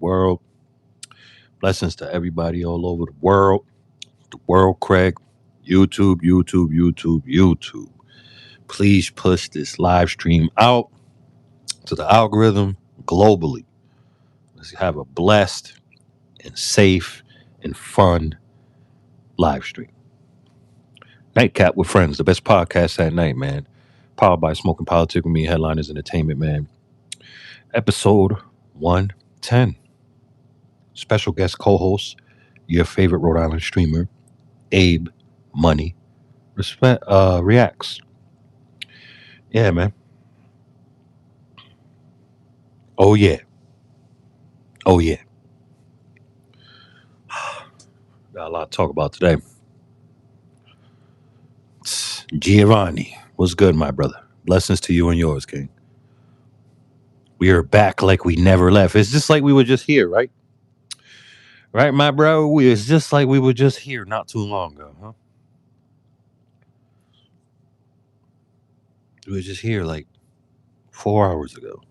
world. Blessings to everybody all over the world. The world, Craig. YouTube, YouTube, YouTube, YouTube. Please push this live stream out to the algorithm globally. Let's have a blessed and safe and fun live stream. Nightcap with Friends, the best podcast at night, man. Powered by Smoking Politics with me, Headliners Entertainment, man. Episode 110. Special guest co-host, your favorite Rhode Island streamer, Abe Money reacts. Yeah, man. Oh yeah. Oh yeah. Got a lot to talk about today. Giovanni, what's good, my brother? Blessings to you and yours, King. We are back like we never left. It's just like we were just here, right? Right, my bro? It's just like we were just here not too long ago, huh? We were just here like 4 hours ago.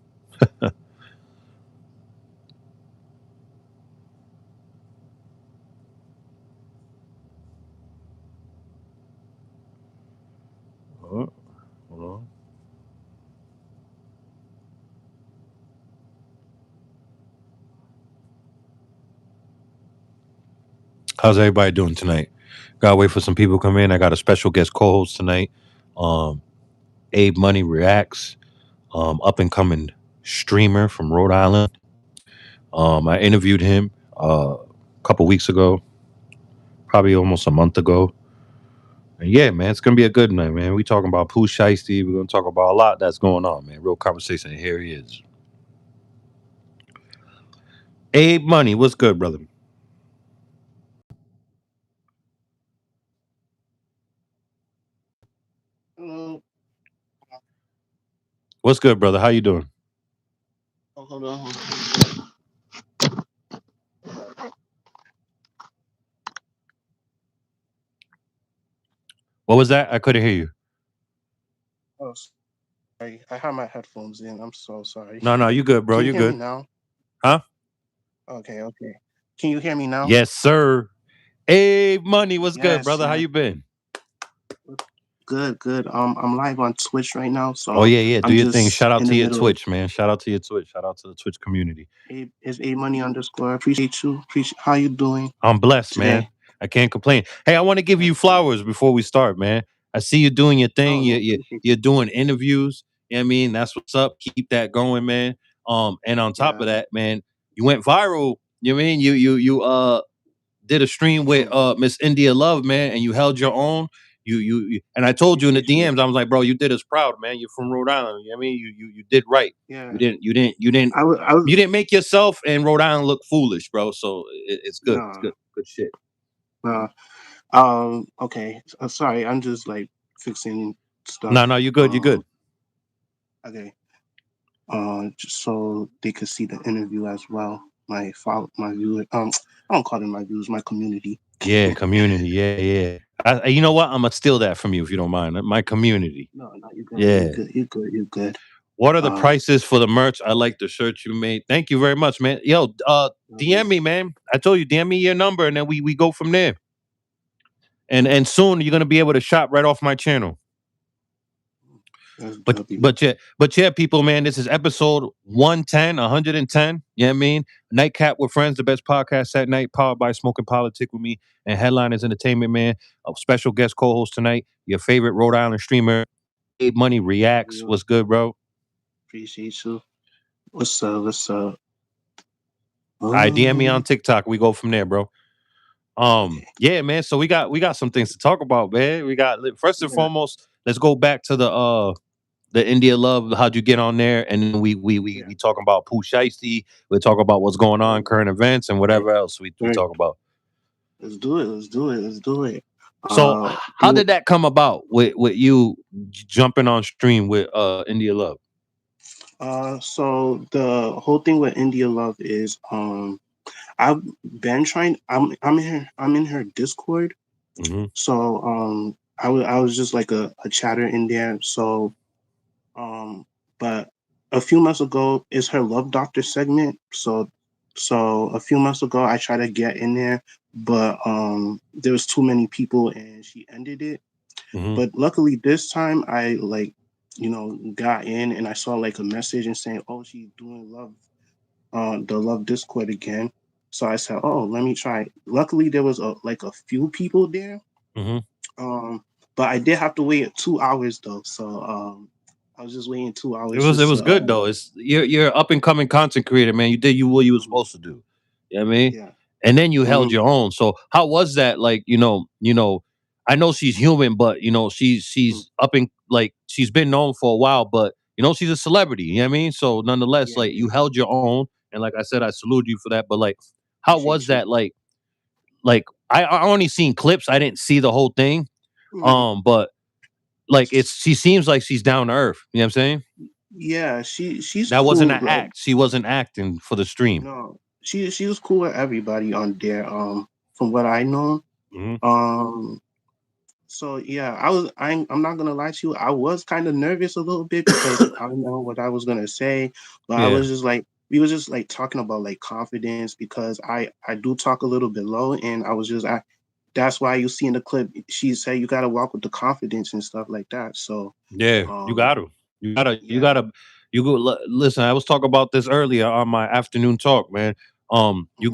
Hold on. How's everybody doing tonight? Gotta wait for some people to come in. I got a special guest co-host tonight. Abe Money reacts. Up and coming streamer from Rhode Island. I interviewed him a couple weeks ago, probably almost a month ago. And yeah, man, it's gonna be a good night, man. We talking about Pooh, Shiesty. We're gonna talk about a lot that's going on, man. Real conversation. And here he is. Abe Money, what's good, brother? Hello. What's good, brother? How you doing? Oh, hold on. What was that? I couldn't hear you. Oh, sorry. I have my headphones in. I'm so sorry. No, you good, bro. Can you You hear me good. now? Huh? Okay. Can you hear me now? Yes, sir. Abe Money, what's good, Yes, brother? How yes. you been? Good. I'm live on Twitch right now, so Oh, yeah. Do I'm your thing. just Shout out in to the your middle of Twitch, man. Shout out to your Twitch. Shout out to the Twitch community. is A Money _. Appreciate you. How you doing I'm blessed, today? man. I can't complain. Hey, I want to give you flowers before we start, man. I see you doing your thing. Oh, no, You're doing interviews. You know what I mean? That's what's up. Keep that going, man. And on top of that, man, you went viral. You know what I mean? You did a stream with Miss India Love, man, and you held your own. You and I told you in the DMs, I was like, bro, you did us proud, man. You're from Rhode Island. You know what I mean? You did right. Yeah. You didn't make yourself and Rhode Island look foolish, bro. So it's good. No. It's good. Good shit. Okay. Sorry, I'm just like fixing stuff. No, you good. You good. Okay. Just so they could see the interview as well. My viewer. I don't call them my viewers. My community. Yeah, community. Yeah. You know what? I'm gonna steal that from you if you don't mind. My community. No, you're good. Yeah. You're good. What are the prices for the merch? I like the shirt you made. Thank you very much, man. Yo, DM me, man. I told you, DM me your number, and then we go from there. And soon you're gonna be able to shop right off my channel. But yeah, people, man, this is episode 110, 110. You know what I mean? Nightcap with Friends, the best podcast at night, powered by Smoking Politics with me and Headliners Entertainment, man. A special guest co-host tonight, your favorite Rhode Island streamer, Abe Money reacts. What's good, bro? Appreciate you. What's up? All right, DM me on TikTok. We go from there, bro. Yeah, man. So we got some things to talk about, man. We got first and foremost, let's go back to the India Love. How'd you get on there? And then we talk about Pooh Shiesty. We talk about what's going on, current events, and whatever else we talk about. Let's do it. So how did that come about with you jumping on stream with India Love? So the whole thing with India Love is I've been trying. I'm in her Discord. Mm-hmm. So I was just like a chatter in there. So but a few months ago is her Love Doctor segment. So So a few months ago, I tried to get in there, but there was too many people, and she ended it. Hmm. But luckily this time, I like, got in, and I saw like a message and saying, "Oh, she's doing the love Discord again." So I said, "Oh, let me try." Luckily, there was a few people there. Hmm. Um, but I did have to wait 2 hours though. So I was just waiting two It hours was just to good though. It's you're up and coming content creator, man. You did you what you were mhm, supposed to do. You know what I mean? yeah. And then you held Hmm. your own. So how was that? Like, I know she's human, but she's up and like she's been known for a while, but she's a celebrity, you know what I mean? So nonetheless, Yeah, like yeah. you held your own. And like I said, I salute you for that. But like, how was Appreciate you. that? Like I only seen clips. I didn't see the whole thing. Mhm. But like she seems like she's down to earth. You know what I'm saying? Yeah, she's That wasn't cool. an act. She wasn't acting for the stream. No, she was cool with everybody on there. From what I know. Hmm. Um, so yeah, I'm not gonna lie to you. I was kind of nervous a little bit because I don't know what I was gonna say, but I Yeah. was just like we was just like talking about like confidence because I do talk a little bit low, and I was just I that's why you see in the clip she said you gotta walk with the confidence and stuff like that. So Yeah, you um got to. You yeah. gotta, you go. Listen, I was talking about this earlier on my afternoon talk, man. You Mhm.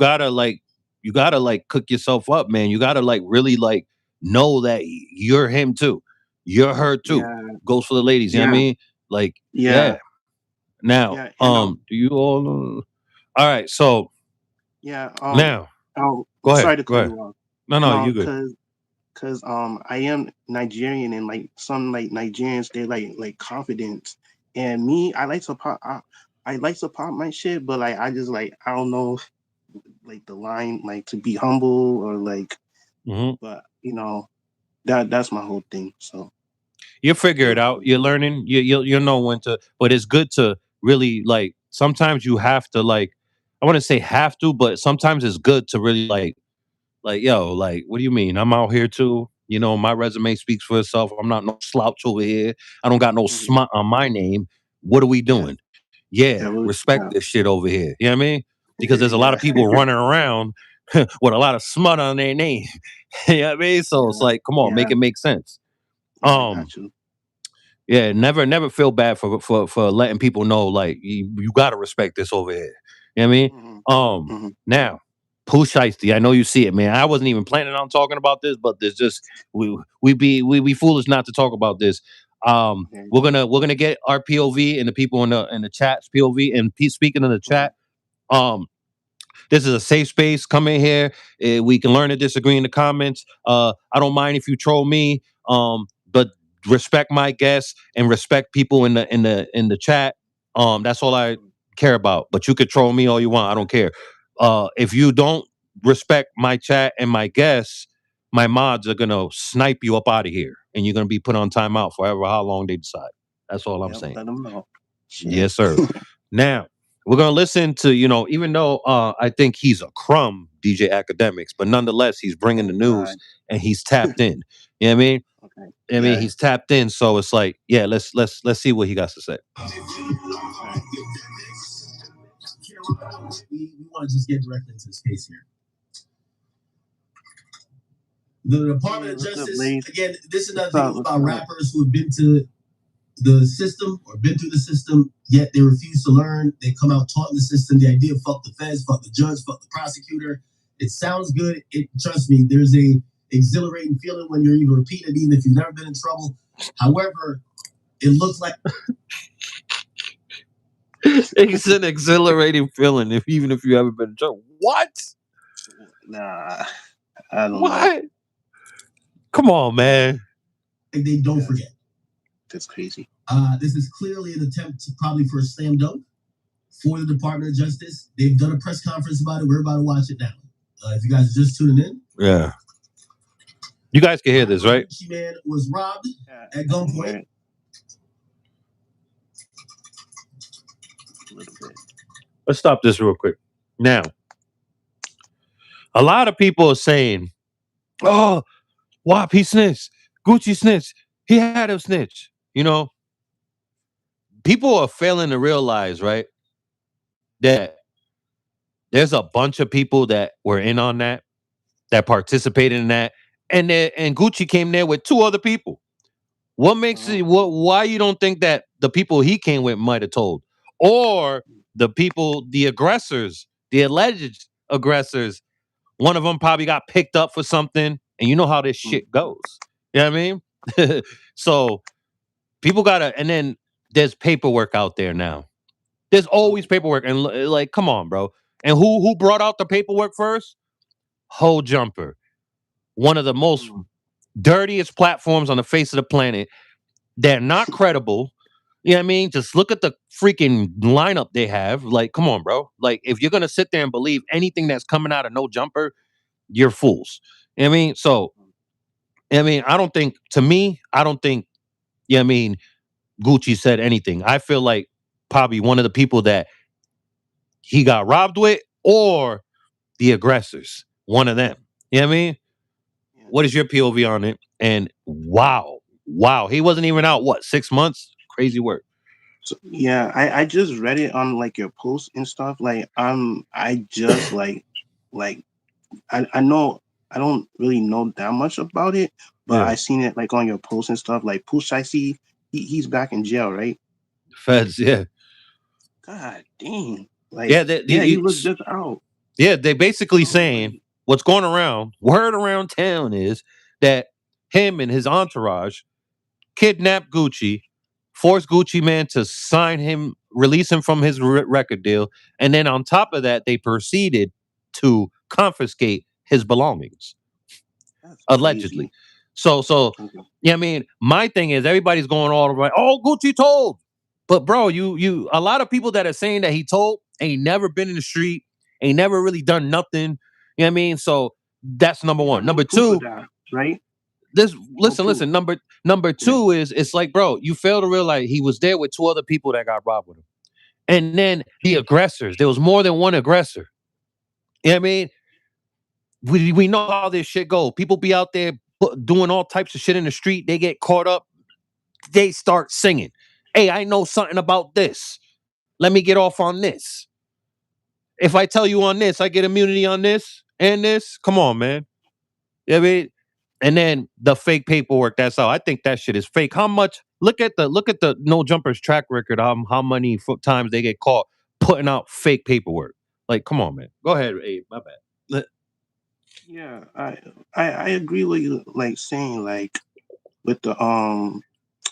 gotta like cook yourself up, man. You gotta like really like know that you're him too. You're her too. Yeah, Goes for the ladies. You know what I yeah, mean? Like, yeah, yeah. Now, yeah, and do you all? All right. So yeah, now, go ahead. sorry to Go cut ahead. you off, No, and no, you good. cause I am Nigerian, and like some like Nigerians they like confidence, and me I like to pop my shit, but like I just like I don't know like the line like to be humble or like, Hmm. but that's my whole thing. So You'll figure it it is out. what it You're is. learning. You'll know when to. But it's good to really like. Sometimes you have to like. I want to say have to, but sometimes it's good to really like yo, like what do you mean? I'm out here too. My resume speaks for itself. I'm not no slouch over here. I don't got no Mhm. smut on my name. What are we Yeah, doing? Yeah, yeah, respect yeah, this shit over here. You know what I mean? Because there's a lot yeah, of people running around with a lot of smut on their name. You know what I mean? So it's yeah, like, come on, make yeah, it make sense. yeah. I Um, got you. yeah, never feel bad for letting people know like you gotta respect this over here. You know what I mean? Hmm. Um Hmm. now, Pooh Shiesty, I know you see it, man. I wasn't even planning on talking about this, but there's just we foolish not to talk about this. Okay. We're gonna get our POV and the people in the chat's POV and speaking of the Hmm. chat. um this is a safe space. Come in here. We can learn to disagree in the comments. I don't mind if you troll me, but respect my guests and respect people in the chat. That's all I care about. But you could troll me all you want. I don't care. If you don't respect my chat and my guests, my mods are gonna snipe you up out of here, and you're gonna be put on timeout forever, how long they decide. That's all I'm Yep. saying. Let them know. Shit. Yes, sir. Now we're gonna listen to even though I think he's a crumb DJ Academics, but nonetheless he's bringing the Oh news God. and he's tapped in. You know what I mean? Okay. I mean Yeah. he's tapped in, so it's like yeah, let's see what he got to say. All right. We want to just get directly into this case here. The Department Hey, of what's up, Justice, Blaze? again, this is What's another thing up? What's about up? rappers who have been to the system or been through the system, yet they refuse to learn. They come out taunting the system. The idea of fuck the feds, fuck the judge, fuck the prosecutor. It sounds good. Trust me, there's a exhilarating feeling when you're even repeated, even if you've never been in trouble. However, it looks like It's an exhilarating feeling, if even if you haven't been in trouble. What? Nah, I don't know. What? Come on, man. they don't Yeah, forget. that's crazy. This is clearly an attempt to, probably for a slam dunk for the Department of Justice. They've done a press conference about it. We're about to watch it now. If you guys are just tuning in, Yeah. You guys can hear this, right? Gucci Man was robbed Yeah, at I can hear gunpoint. it a little bit. Let's stop this real quick. Now, a lot of people are saying, "Oh, WAP, he snitched. Gucci snitched. He had him snitch." People are failing to realize, right, that There's a bunch of people that were in on that, that participated in that, and Gucci came there with two other people. What makes Uh-huh. it? What? Why you don't think that the people he came with might have told, or the people, the aggressors, the alleged aggressors? One of them probably got picked up for something, and you know how this Mm, shit goes. You know what I mean? So people gotta, and then there's paperwork out there now. There's always mm, paperwork, and like, come on, bro. And who brought out the paperwork first? Whole Jumper, one of the most mm, dirtiest platforms on the face of the planet. They're not credible. You know what I mean? Just look at the freaking lineup they have. Like, come on, bro. Like, if you're gonna sit there and believe anything that's coming out of No Jumper, you're fools. You know what I mean? So, I mean, I don't think, to me, I don't think, you know what I mean, Gucci said anything. I feel like probably one of the people that he got robbed with, or the aggressors, one of them. You know what I mean? yeah. What is your POV on it? And wow, he wasn't even out, what, 6 months? Crazy work. So yeah, I just read it on like your posts and stuff. Like I just like I know I don't really know that much about it, but Yeah. I seen it like on your posts and stuff. Like Pooh Shiesty, he's back in jail, right? Feds, yeah. God dang. Like Yeah, yeah, he was just out. yeah, they basically So saying like what's going around, word around town is that him and his entourage kidnapped Gucci, forced Gucci man to sign him, release him from his record deal, and then on top of that, they proceeded to confiscate his belongings, that's allegedly. crazy. So Okay. yeah, I mean, my thing is everybody's going all right. Oh, Gucci told, but bro, a lot of people that are saying that he told ain't never been in the street, ain't never really done nothing. You know what I mean? So that's number We one. got no Number proof of two, that, right? this No listen, proof. listen. Number Yeah. two is it's like, bro, you fail to realize he was there with two other people that got robbed with him, and then the aggressors. There was more than one aggressor. You know what I mean? We know how this shit go. People be out there doing all types of shit in the street. They get caught up. They start singing. Hey, I know something about this. Let me get off on this. If I tell you on this, I get immunity on this and this. Come on, man. You know what I mean? And then the fake paperwork. That's how I think that shit is fake. How much? Look at the no jumpers track record. How many times they get caught putting out fake paperwork? Like, come on, man. Go ahead, Abe. My bad. Yeah, I agree with you like saying like with the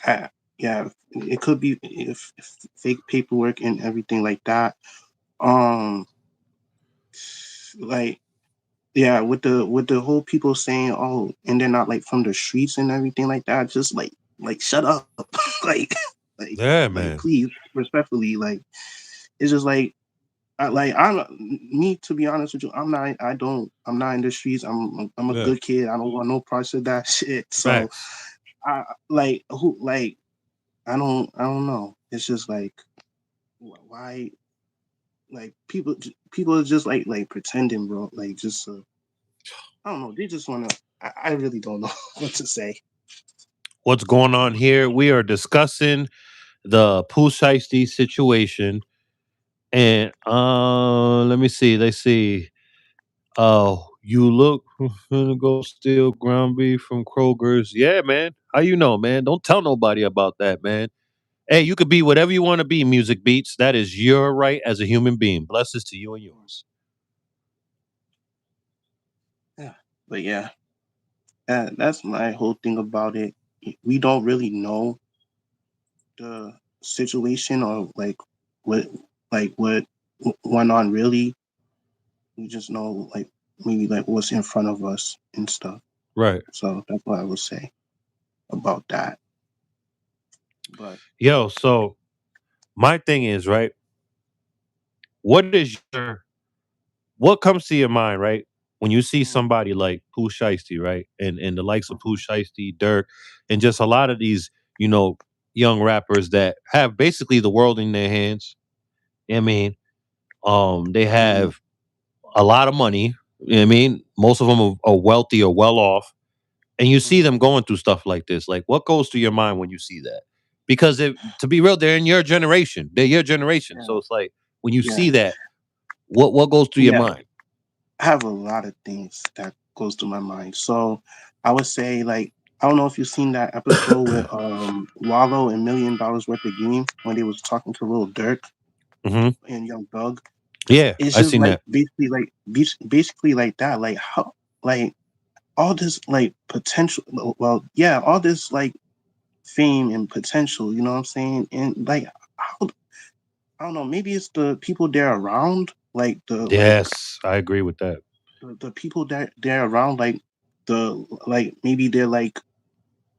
I, yeah, it could be if fake paperwork and everything like that. Um, like yeah, with the whole people saying oh, and they're not like from the streets and everything like that. Just like shut up, like like Yeah, like man. please respectfully like it's just like. I'm me to be honest with you. I'm not. I don't. I'm not in the streets. I'm a Yeah. good kid. I don't want no parts of that shit. So Facts. I like who like I don't know. It's just like why like people are just like pretending, bro. Like just I don't know. They just wanna. I really don't know what to say. What's going on here? We are discussing the Pooh Shiesty situation. And let me see. Let's see. You look gonna go steal ground beef from Kroger's. Yeah, man. How you know, man? Don't tell nobody about that, man. Hey, you could be whatever you want to be, Music Beats. That is your right as a human being. Blessings to you and yours. Yeah, but yeah, that's my whole thing about it. We don't really know the situation or what what went on really. We just know like maybe like what's in front of us and stuff. Right. So that's what I would say about that. But Yo, so my thing is, right? What is what comes to your mind, right? When you see mm, somebody like Pooh Shiesty, right? And the likes of Pooh mhm, Shiesty, Dirk, and just a lot of these, you know, young rappers that have basically the world in their hands. I mean, they mhm, have a lot of money. You know what I mean? Most of them are wealthy or well off. And you see mhm, them going through stuff like this. Like, what goes through your mind when you see that? Because to be real, they're in your generation. They're your generation. yeah, So it's like when you yeah, see that, What goes through your Yeah, mind? I have a lot of things that goes through my mind. So I would say like I don't know if you've seen that episode with Wallow and $1 million worth of game when they was talking to Lil Durk Hmm. and Young Thug. Yeah, It's I just seen like that. basically like that. Like how like all this like potential. Well, yeah, all this like fame and potential. You know what I'm saying? And like how I don't know. Maybe it's the people they're around. Like Yes, I agree with that. the people that they're around. Like maybe they're like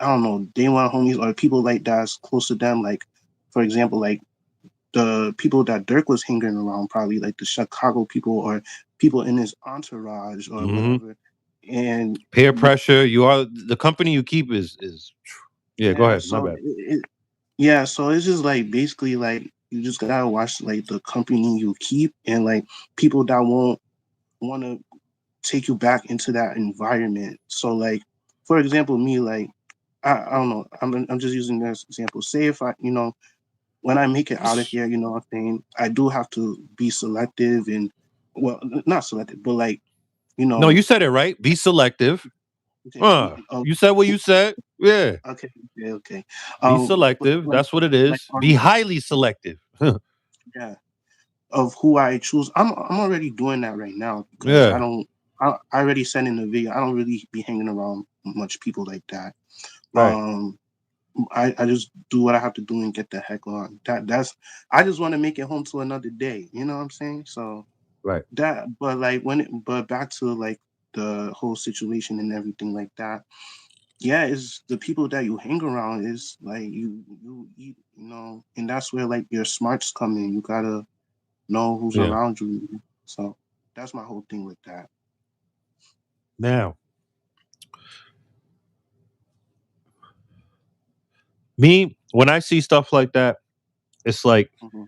I don't know. They want homies or people like that's close to them. Like for example, like the people that Dirk was hanging around, probably like the Chicago people or people in his entourage or Hmm. whatever. And Peer pressure. You are the company you keep is. Yeah, go yeah, ahead. My so bad. yeah, so it's just like basically like you just gotta watch like the company you keep and like people that won't want to take you back into that environment. So like for example, me like I don't know, I'm just using this example. Say if I when I make it out of here, you know what I'm saying, I do have to be selective and well not selective, but like, you No, know, you said it right. Be selective. okay, You said what you said. Yeah. okay, okay, okay. Be But selective. That's what it is. Be highly selective. yeah, of who I choose. I'm already doing that right now because Yeah. I already sent in the video. I don't really be hanging around much people like that. Right. Um I just do what I have to do and get the heck on. That's I just want to make it home to another day. You know what I'm saying? So Right. that, but back to like the whole situation and everything like that. Yeah, it's the people that you hang around is like and that's where like your smarts come in. You gotta know who's Yeah. around you. So that's my whole thing with that. Now, me, when I see stuff like that, it's like Hmm.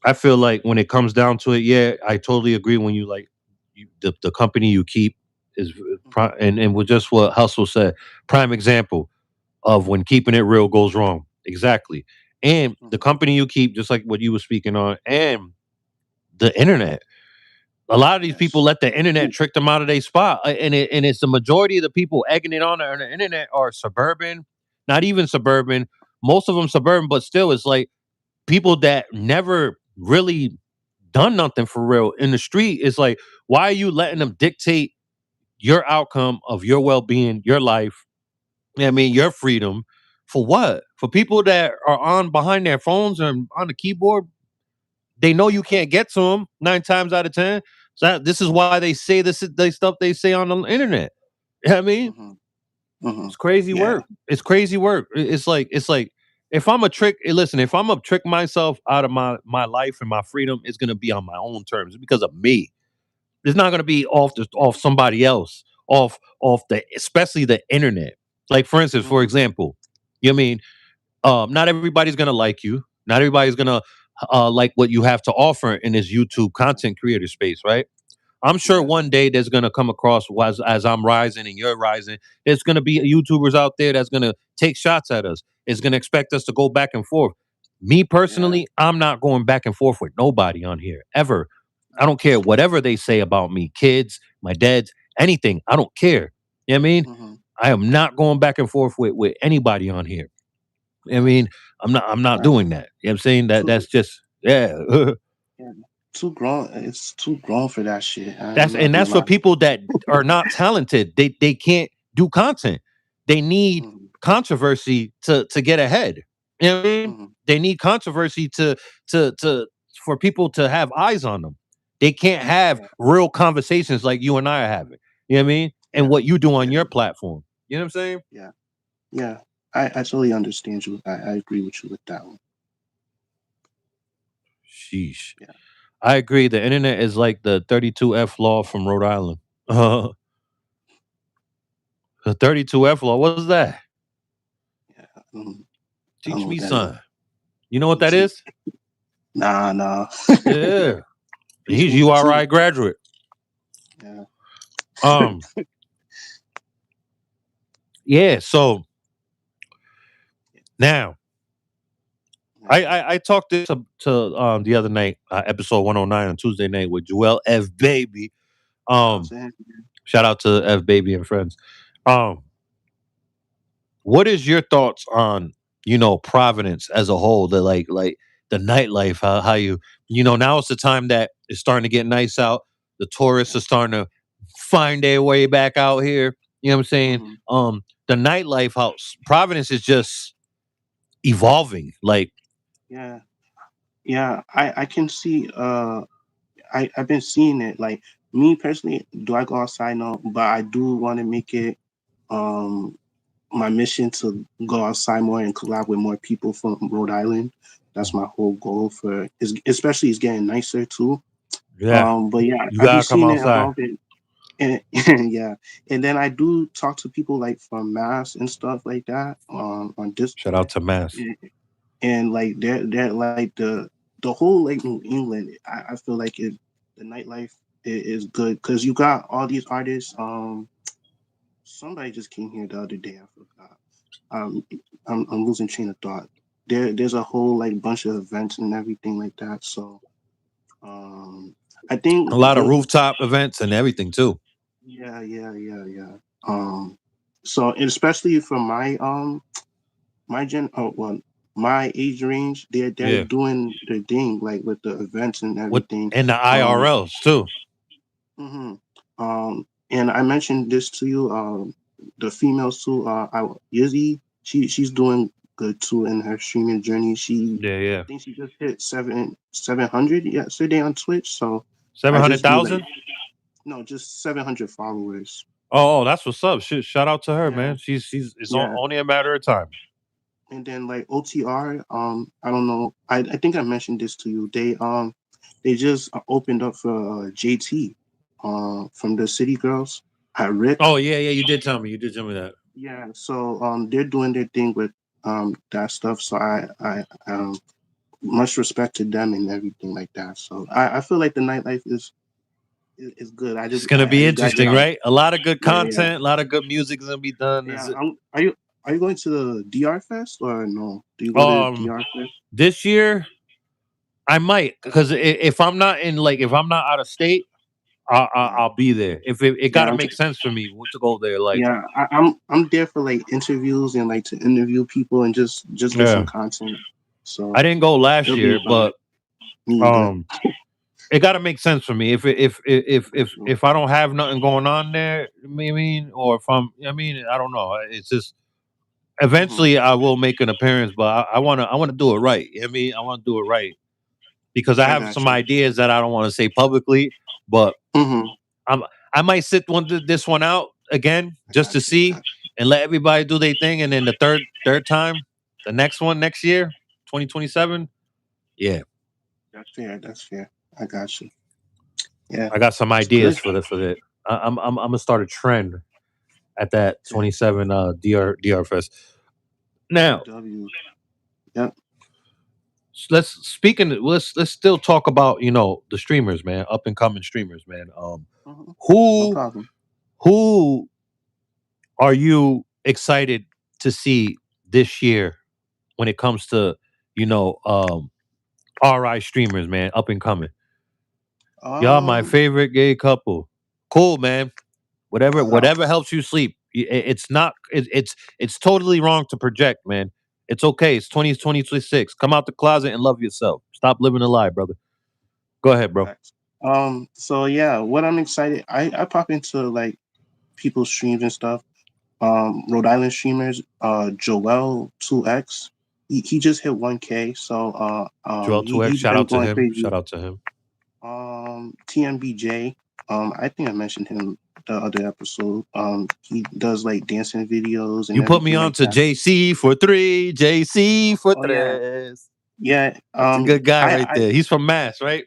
I feel like when it comes down to it, yeah, I totally agree. When you like the company you keep is and with just what Hustle said, prime example of when keeping it real goes wrong. Exactly. And the Hmm. company you keep, just like what you were speaking on, and the internet. A lot of these people Yes. let the internet trick them out of their spot, and it's the majority of the people egging it on the internet are suburban, not even suburban. Most of them suburban, but still, it's like people that never really done nothing for real in the street. It's like, why are you letting them dictate your outcome of your well being, your life? I mean, your freedom for what? For people that are on behind their phones and on the keyboard, they know you can't get to them 9 times out of 10. So this is why they say they stuff they say on the internet. You know what I mean? Hmm. Hmm. It's crazy Yeah. work. It's crazy work. It's like if I'm a trick, listen, if I'm gonna trick myself out of my life and my freedom, it's gonna be on my own terms. It's because of me. It's not gonna be off somebody else, off the especially the internet. Like for instance, for Hmm. example, you know what I mean? Not everybody's gonna like you. Not everybody's gonna like what you have to offer in this YouTube content creator space, right? I'm sure Yeah. one day there's gonna come across as I'm rising and you're rising. There's gonna be YouTubers out there that's gonna take shots at us. It's gonna expect us to go back and forth. Me Yeah. personally, I'm not going back and forth with nobody on here ever. I don't care whatever they say about me, kids, my dads, anything. I don't care. You know what I mean? Hmm. I am not going back and forth with anybody on here. I Yeah. mean, I'm not Right. doing that. You know what I'm saying? That's Too just yeah. yeah. Too grown. It's too grown for that shit. I'm That's not and gonna that's for lie. people that are not talented. They can't do content. They need Hmm. controversy to get ahead. You know what I mean? Hmm. They need controversy to for people to have eyes on them. They can't have Yeah. real conversations like you and I are having. You know what I mean? And Yeah. what you do on Yeah. your platform. You know what I'm saying? Yeah. Yeah. I totally understand you. I agree with you with that one. Sheesh. Yeah. I agree. The internet is like the 32F law from Rhode Island. The 32F law. What's that? Yeah. Mm, I don't Teach know what me, that is. son. You know what that Teach, is? nah, nah. Yeah. Teach He's me too. URI graduate. Yeah. Um, yeah, so now I talked this to the other night, episode 109 on Tuesday night with Joel F Baby. Shout out Um, to him. shout out to F Baby and friends. Um, what is your thoughts on Providence as a whole? The like the nightlife, how now it's the time that it's starting to get nice out. The tourists are starting to find their way back out here. You know what I'm saying? Hmm. The nightlife house Providence is just evolving. Like, Yeah, yeah. I can see. I've been seeing it. Like me personally, do I go outside? No, but I do want to make it um my mission to go outside more and collab with more people from Rhode Island. That's my whole goal for is especially it's getting nicer too. yeah, But yeah, you I've been gotta come seeing it outside. evolving. And yeah, and then I do talk to people like from Mass and stuff like that on Shout out Discord, to Mass. and like they're like the whole like New England. I feel like the nightlife is good because you got all these artists. Somebody just came here the other day. I forgot. Um, I'm losing train of thought. There's a whole like bunch of events and everything like that. So um, I A think lot of the rooftop events and everything too. yeah. So and especially for my gen well my age range, they're Yeah, doing their thing like with the events and with everything. and the Um, IRLs too. hmm and I mentioned this to you. The females too. Yizzy, she's doing good too in her streaming journey. Yeah, I yeah. think she just hit 700 yesterday on Twitch. So Seven I hundred just do like thousand. no, just 700 followers. That's what's up. Shout out to her, Yeah, man. She's it's yeah. only a matter of time. And then like OTR, I don't know. I think I mentioned this to you. They just opened up for JT, from the City Girls at Rick. Oh yeah, yeah. You did tell me. You did tell me that. Yeah, so they're doing their thing with that stuff. So I much respect to them and everything like that. So I feel like the nightlife is good. It's gonna I be just gotta get interesting, out. right? A lot of good Yeah. content, a lot of good music is gonna be done. Yeah. Are you going to the DR Fest or no? Do you go to Um DR Fest? this year I might because if I'm not if I'm not out of state, Yeah. I'll be there. If it got Yeah. to make sense for me to go there. Like, Yeah, I'm there for like interviews and like to interview people and just get some yeah, content. So I didn't go last it'll be year, fun. but Me either. um, it got to make sense for me. For sure. If I don't have nothing going on there, I mean, or if I don't know. It's just Hmm. eventually I will make an appearance, but I wanna do it right. You know what I mean, I want to do it right because I I have got some you. ideas that I don't want to say publicly, but Hmm. I'm I might sit this one out again I just to got you. I see got you. and let everybody do their thing, and then the third time, the next one next year, 2027. Yeah, That's fair. That's fair. I got you. Yeah, I got some it's good. ideas for that. I'm gonna start a trend at that Yeah. 27 DR Fest. Now W. Yep. let's still talk about the streamers, man, up and coming streamers, man. Hmm. No Who problem. who are you excited to see this year when it comes to you know um RI streamers, man, up and coming? Y'all my Um. favorite gay couple. Cool, man. Whatever Wow. whatever helps you sleep. It's not it's totally wrong to project, man. It's okay. It's 2026. Come out the closet and love yourself. Stop living a lie, brother. Go ahead, bro. Facts. So yeah, what I'm excited. I pop into like people's streams and stuff. Rhode Island streamers, Joel 2X. He just hit 1K, so Joel 2X, he's shout been out to going him. crazy. Shout out to him. TMBJ, I think I mentioned him the other episode. He does like dancing videos and You put me everything on like to that. JC for three. JC for Oh yeah, tres. yeah. That's a good guy right I there. He's from Mass, right?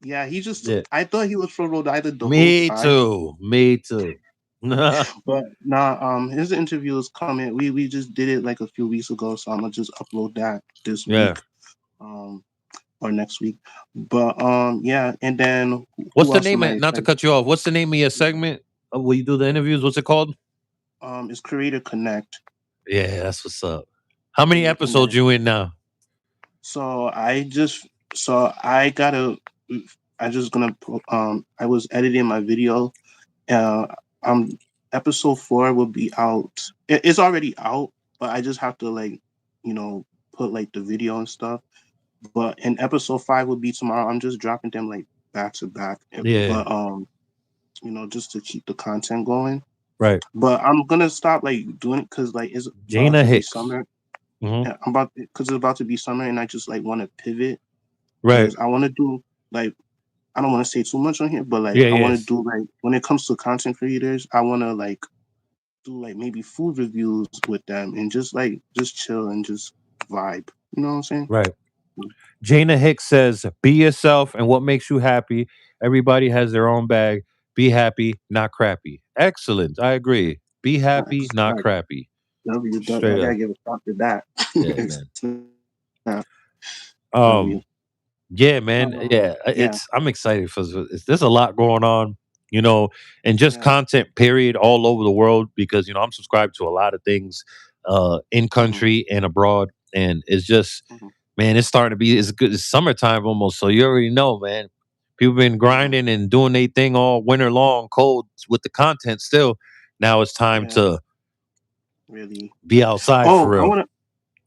yeah. He just Yeah. I thought he was from Rhode Island the whole Me time, too. Me too. Yeah. but nah. His interview is coming. We just did it like a few weeks ago, so I'm gonna just upload that this week. Um, or next week. But yeah, and then What's who the else name am I of, not to excited? cut you off, what's the name of your segment? Will you do the interviews? What's it called? It's Creator Connect. Yeah, that's what's up. How many Creator episodes Connect. you in now? So I gotta I just gonna I was editing my video. Uh, um, episode 4 will be out. It's already out, but I just have to like, you know, put like the video and stuff. But in episode 5 will be tomorrow. I'm just dropping them like back to back. Yeah, But you know, just to keep the content going. right. But I'm gonna stop like doing it because like it's about Jana to be Hicks. summer. Hmm. I'm about because it's about to be summer, and I just like want to pivot Right. because I want to do like I don't want to say too much on here, but like Yeah. I want to Yes. do like when it comes to content creators, I want to like do like maybe food reviews with them and just chill and just vibe. You know what I'm saying? Right. Jana Hicks says, "Be yourself and what makes you happy. Everybody has their own bag. Be happy, not crappy." Excellent. I agree. Be happy, Facts, not facts. crappy. I Straight gotta up. give a shout to that. Yeah, It's man. not W. Um. Yeah, man. Yeah, Yeah, it's. I'm excited for this. There's a lot going on, and just yeah. content. Period, all over the world because I'm subscribed to a lot of things, in Mm-hmm, country and abroad, and it's just, mm-hmm, man, it's starting to be. It's good. It's summertime almost, so you already know, man. People been mm-hmm. grinding and doing their thing all winter long, cold with the content. Still, now it's time Yeah, to really. be outside Oh, for I real. wanna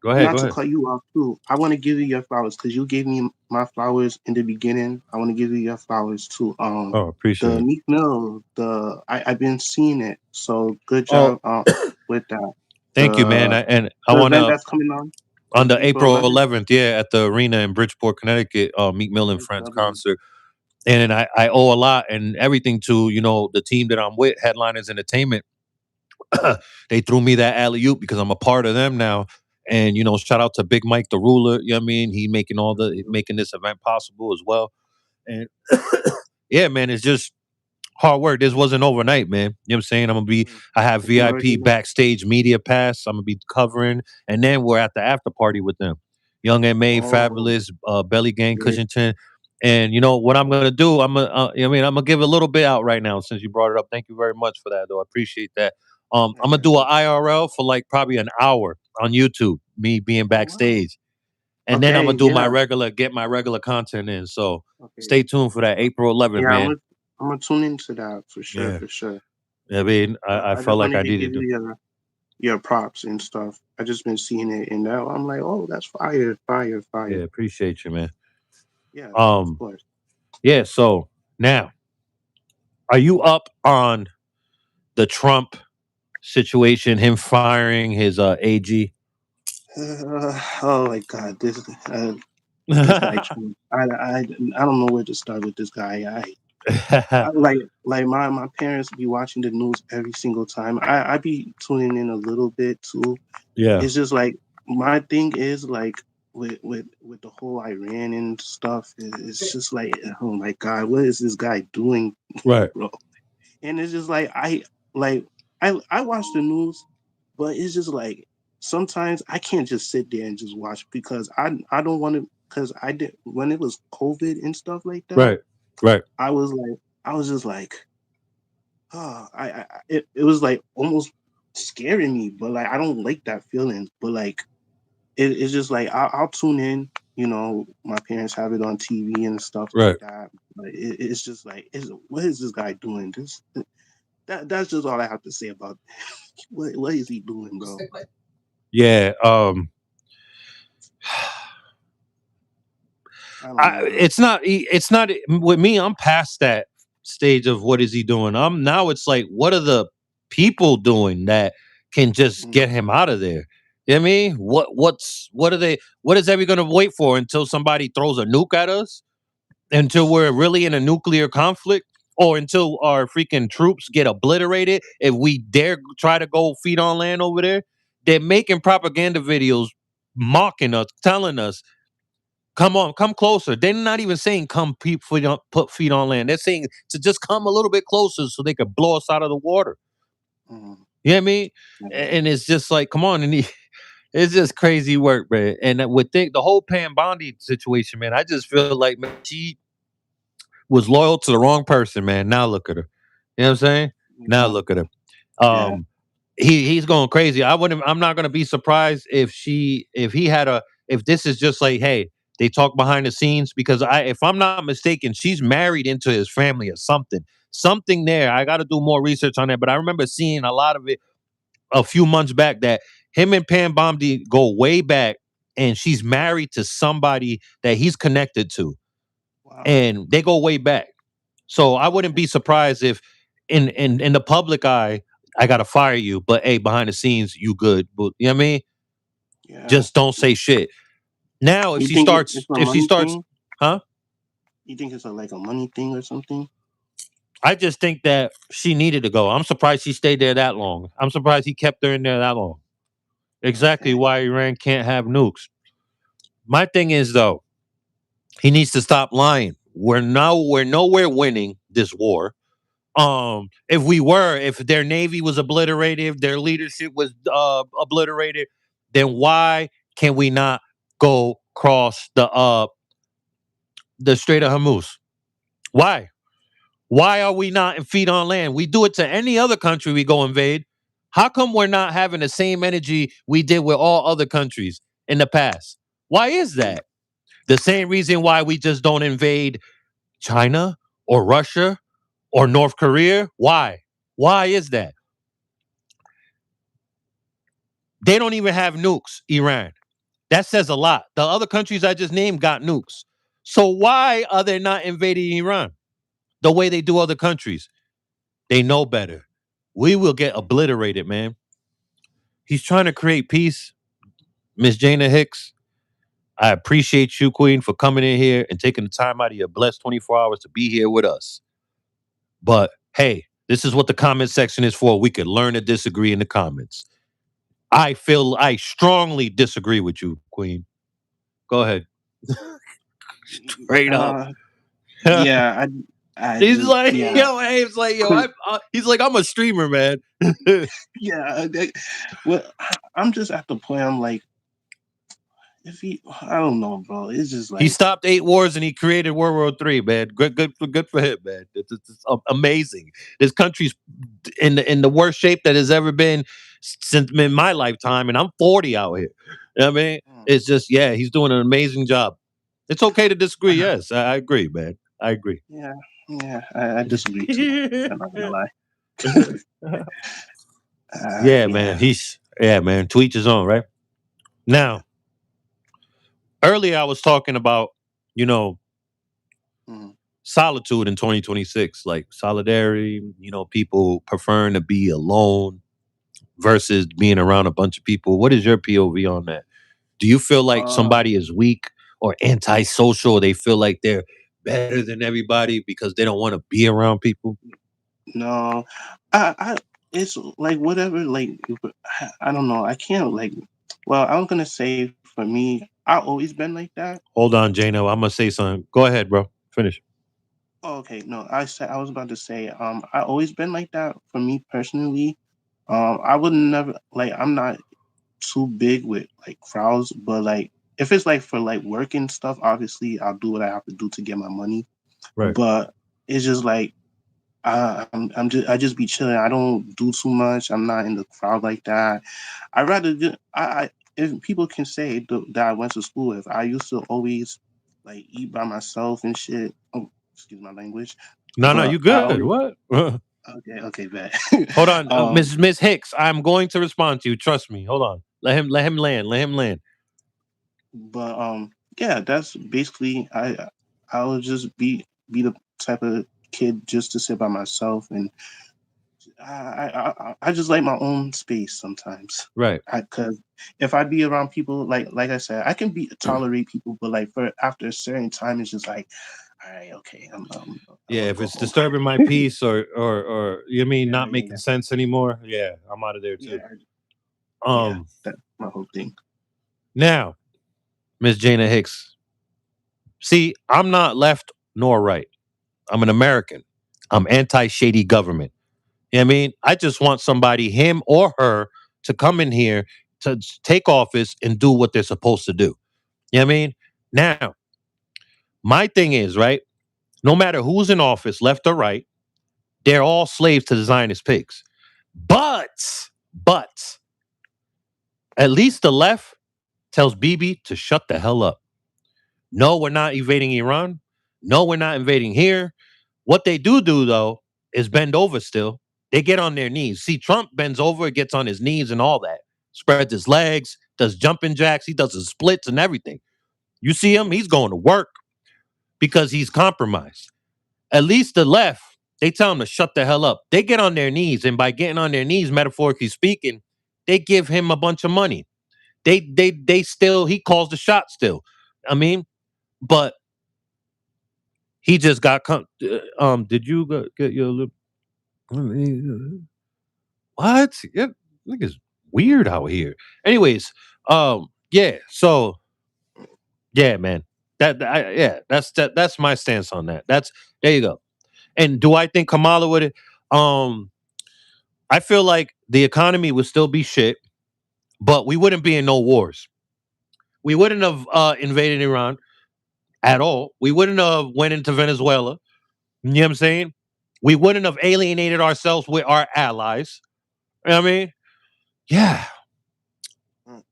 Go ahead. not Go to ahead. cut you off too. I want to give you your flowers because you gave me my flowers in the beginning. I want to give you your flowers too. Oh, appreciate The it. Meek Mill, I've been seeing it. So good Oh, job with that. thank you, man. And I The want event to that's coming on on the April April 11th. 11th, yeah, at the arena in Bridgeport, Connecticut, Meek Mill and That's Friends W. concert. And I owe a lot and everything to, the team that I'm with, Headliners Entertainment. They threw me that alley oop because I'm a part of them now. And, shout out to Big Mike the Ruler. You know what I mean? He making this event possible as well. And yeah, man, it's just hard work. This wasn't overnight, man. You know what I'm saying? I have I can already VIP know. backstage media pass. I'm gonna be covering, and then we're at the after party with them. Young M.A., Oh, Fabulous, Belly Gang, great. Cushington. And what I'm gonna do, I'm gonna give a little bit out right now since you brought it up. Thank you very much for that, though. I appreciate that. I I'm gonna got do an you. IRL for like probably an hour on YouTube, me being Oh, wow. backstage, and then I'm Okay, gonna do yeah. get my regular content in. So Okay. stay tuned for that April 11th, Yeah, man. I'm gonna tune into that for sure, Yeah. for sure. I mean, I I felt just like I wanted to give needed you to. your props and stuff. I just been seeing it, and now I'm like, oh, that's fire, fire, Yeah, fire. appreciate you, man. Yeah, of Um, course. yeah. So now, are you up on the Trump situation? Him firing his AG? Oh my God, this guy Trump. I don't know where to start with this guy. I like my parents be watching the news every single time. I be tuning in a little bit too. Yeah. It's just like my thing is like with the whole Iran and stuff. It's just like oh my God, what is this guy doing, Right. bro? And it's just like like I watch the news, but it's just like sometimes I can't just sit there and just watch because I don't want to because I did when it was COVID and stuff like that. Right. Right. I was just like oh it was like almost scaring me, but like I don't like that feeling. But like it's just like I'll tune in. You know, my parents have it on TV and stuff like Right. that. But it's just like, what is this guy doing? That's just all I have to say about what is he doing, bro? Yeah. I don't know, bro. It's not with me. I'm past that stage of what is he doing. Now it's like, what are the people doing that can just Mm, get him out of there? You know what I mean? What are they? What is everybody going to wait for until somebody throws a nuke at us? Until we're really in a nuclear conflict? Or until our freaking troops get obliterated if we dare try to go feet on land over there? They're making propaganda videos mocking us, telling us, come on, come closer. They're not even saying come put feet on land. They're saying to just come a little bit closer so they could blow us out of the water. mm, You know what I mean? yeah. And it's just like, come on, and it's just crazy work, man. And with the whole Pam Bondi situation, man, I just feel like, man, she was loyal to the wrong person, man. Now look at her. You know what I'm saying? Now Yeah. look at her. Yeah. Um, he's going crazy. I'm not gonna be surprised if he had if this is just like, hey, they talk behind the scenes because if I'm not mistaken, she's married into his family or something there. I got to do more research on that, but I remember seeing a lot of it a few months back that him and Pam Bondi go way back, and she's married to somebody that he's connected to, Wow. and they go way back. So I wouldn't Okay. be surprised if in the public eye, I gotta fire you, but hey, behind the scenes, you good. But you know what I mean? Yeah. Just don't say shit. Now, You think it's a if she money starts, thing? huh? You think it's like a money thing or something? I just think that she needed to go. I'm surprised she stayed there that long. I'm surprised he kept her in there that long. Exactly Okay. why Iran can't have nukes. My thing is though, he needs to stop lying. We're nowhere winning this war. If their navy was obliterated, if their leadership was obliterated, then why can we not go cross the Strait of Hormuz? Why? Why are we not in feet on land? We do it to any other country we go invade. How come we're not having the same energy we did with all other countries in the past? Why is Yeah. that? The same reason why we just don't invade China or Russia or North Korea. Why? Why is that? They don't even have nukes, Iran. That says a lot. The other countries I just named got nukes. So why are they not invading Iran the way they do other countries? They know better. We will get obliterated, man. He's trying to create peace. Miss Jana Hicks, I appreciate you, Queen, for coming in here and taking the time out of your blessed 24 hours to be here with us. But hey, this is what the comment section is for. We could learn to disagree in the comments. I strongly disagree with you, Queen. Go ahead. Straight up. Uh. Yeah. I He's just. like, Yeah. yo, Abe's like, yo, he's like, I'm a streamer, man. Yeah. Well, I'm just at the point. I'm like, if he, I don't know, bro. It's just He like, stopped 8 wars and he created World War III, man. Good for him, man. It's amazing. This country's in the worst shape that has ever been since in my lifetime, and I'm 40 out here. You know what I mean? mm, It's just, yeah, he's doing an amazing job. It's okay to disagree. Yes, I agree, man. I agree. yeah, yeah. I disagree too. I'm not gonna lie. Yeah, man. Yeah, Man. To each his own, right? yeah. Now, earlier I was talking about, you know, Mm. solitude in 2026, like solidarity, people preferring to be alone versus being around a bunch of people. What is your POV on that? Do you feel like Uh, somebody is weak or antisocial, or they feel like they're better than everybody because they don't want to be around people? no, I, it's like whatever. Like, I don't know. I can't like. Well, I'm gonna say for me, I always been like that. Hold on, Jano. I'm gonna say something. Go ahead, bro. Finish. Oh, okay, no, I was about to say, I always been like that. For me personally, I would never like. I'm not too big with like crowds, but like if it's like for like work and stuff, obviously I'll do what I have to do to get my money. Right. But it's just like I just be chilling. I don't do too much. I'm not in the crowd like that. I rather just if people can say that I went to school, if I used to always like eat by myself and shit. Oh, excuse my language, No, but you I good. always What? okay, bad. Hold on, um, Miss Hicks. I'm going to respond to you. Trust me. Hold on. Let him land. Let him land. but yeah, that's basically I would just be the type of kid just to sit by myself, and I just like my own space sometimes. Right. Because if I be around people, like I said, I can be tolerate people, but like for after a certain time, it's just like, all right, okay, I'm Yeah, gonna if go it's home. disturbing my peace or you mean Yeah, not yeah, making yeah, sense anymore, yeah, I'm out of there too. yeah, yeah. Um That's my whole thing. Now, Miss Jana Hicks, see, I'm not left nor right. I'm an American. I'm anti-shady government. You know what I mean? I just want somebody, him or her, to come in here to take office and do what they're supposed to do. You know what I mean? Now, my thing is, right? No matter who's in office, left or right, they're all slaves to the Zionist pigs. But, at least the left, tells Bibi to shut the hell up. No, we're not invading Iran. No, we're not invading here. What they do though is bend over still. They get on their knees. See, Trump bends over, gets on his knees and all that. Spreads his legs, does jumping jacks, he does his splits and everything. You see him, he's going to work because he's compromised. At least the left, they tell him to shut the hell up. They get on their knees, and by getting on their knees, metaphorically speaking, they give him a bunch of money. They still he calls the shot still. I mean, but he just got did you get your lip? What? Yeah, niggas weird out here. Anyways, yeah. So yeah, man. Yeah, that's my stance on that. That's there you go. And do I think Kamala would? Um, I feel like the economy would still be shit, but we wouldn't be in no wars. We wouldn't have invaded Iran at all. We wouldn't have went into Venezuela. You know what I'm saying? We wouldn't have alienated ourselves with our allies. You know what I mean? Yeah.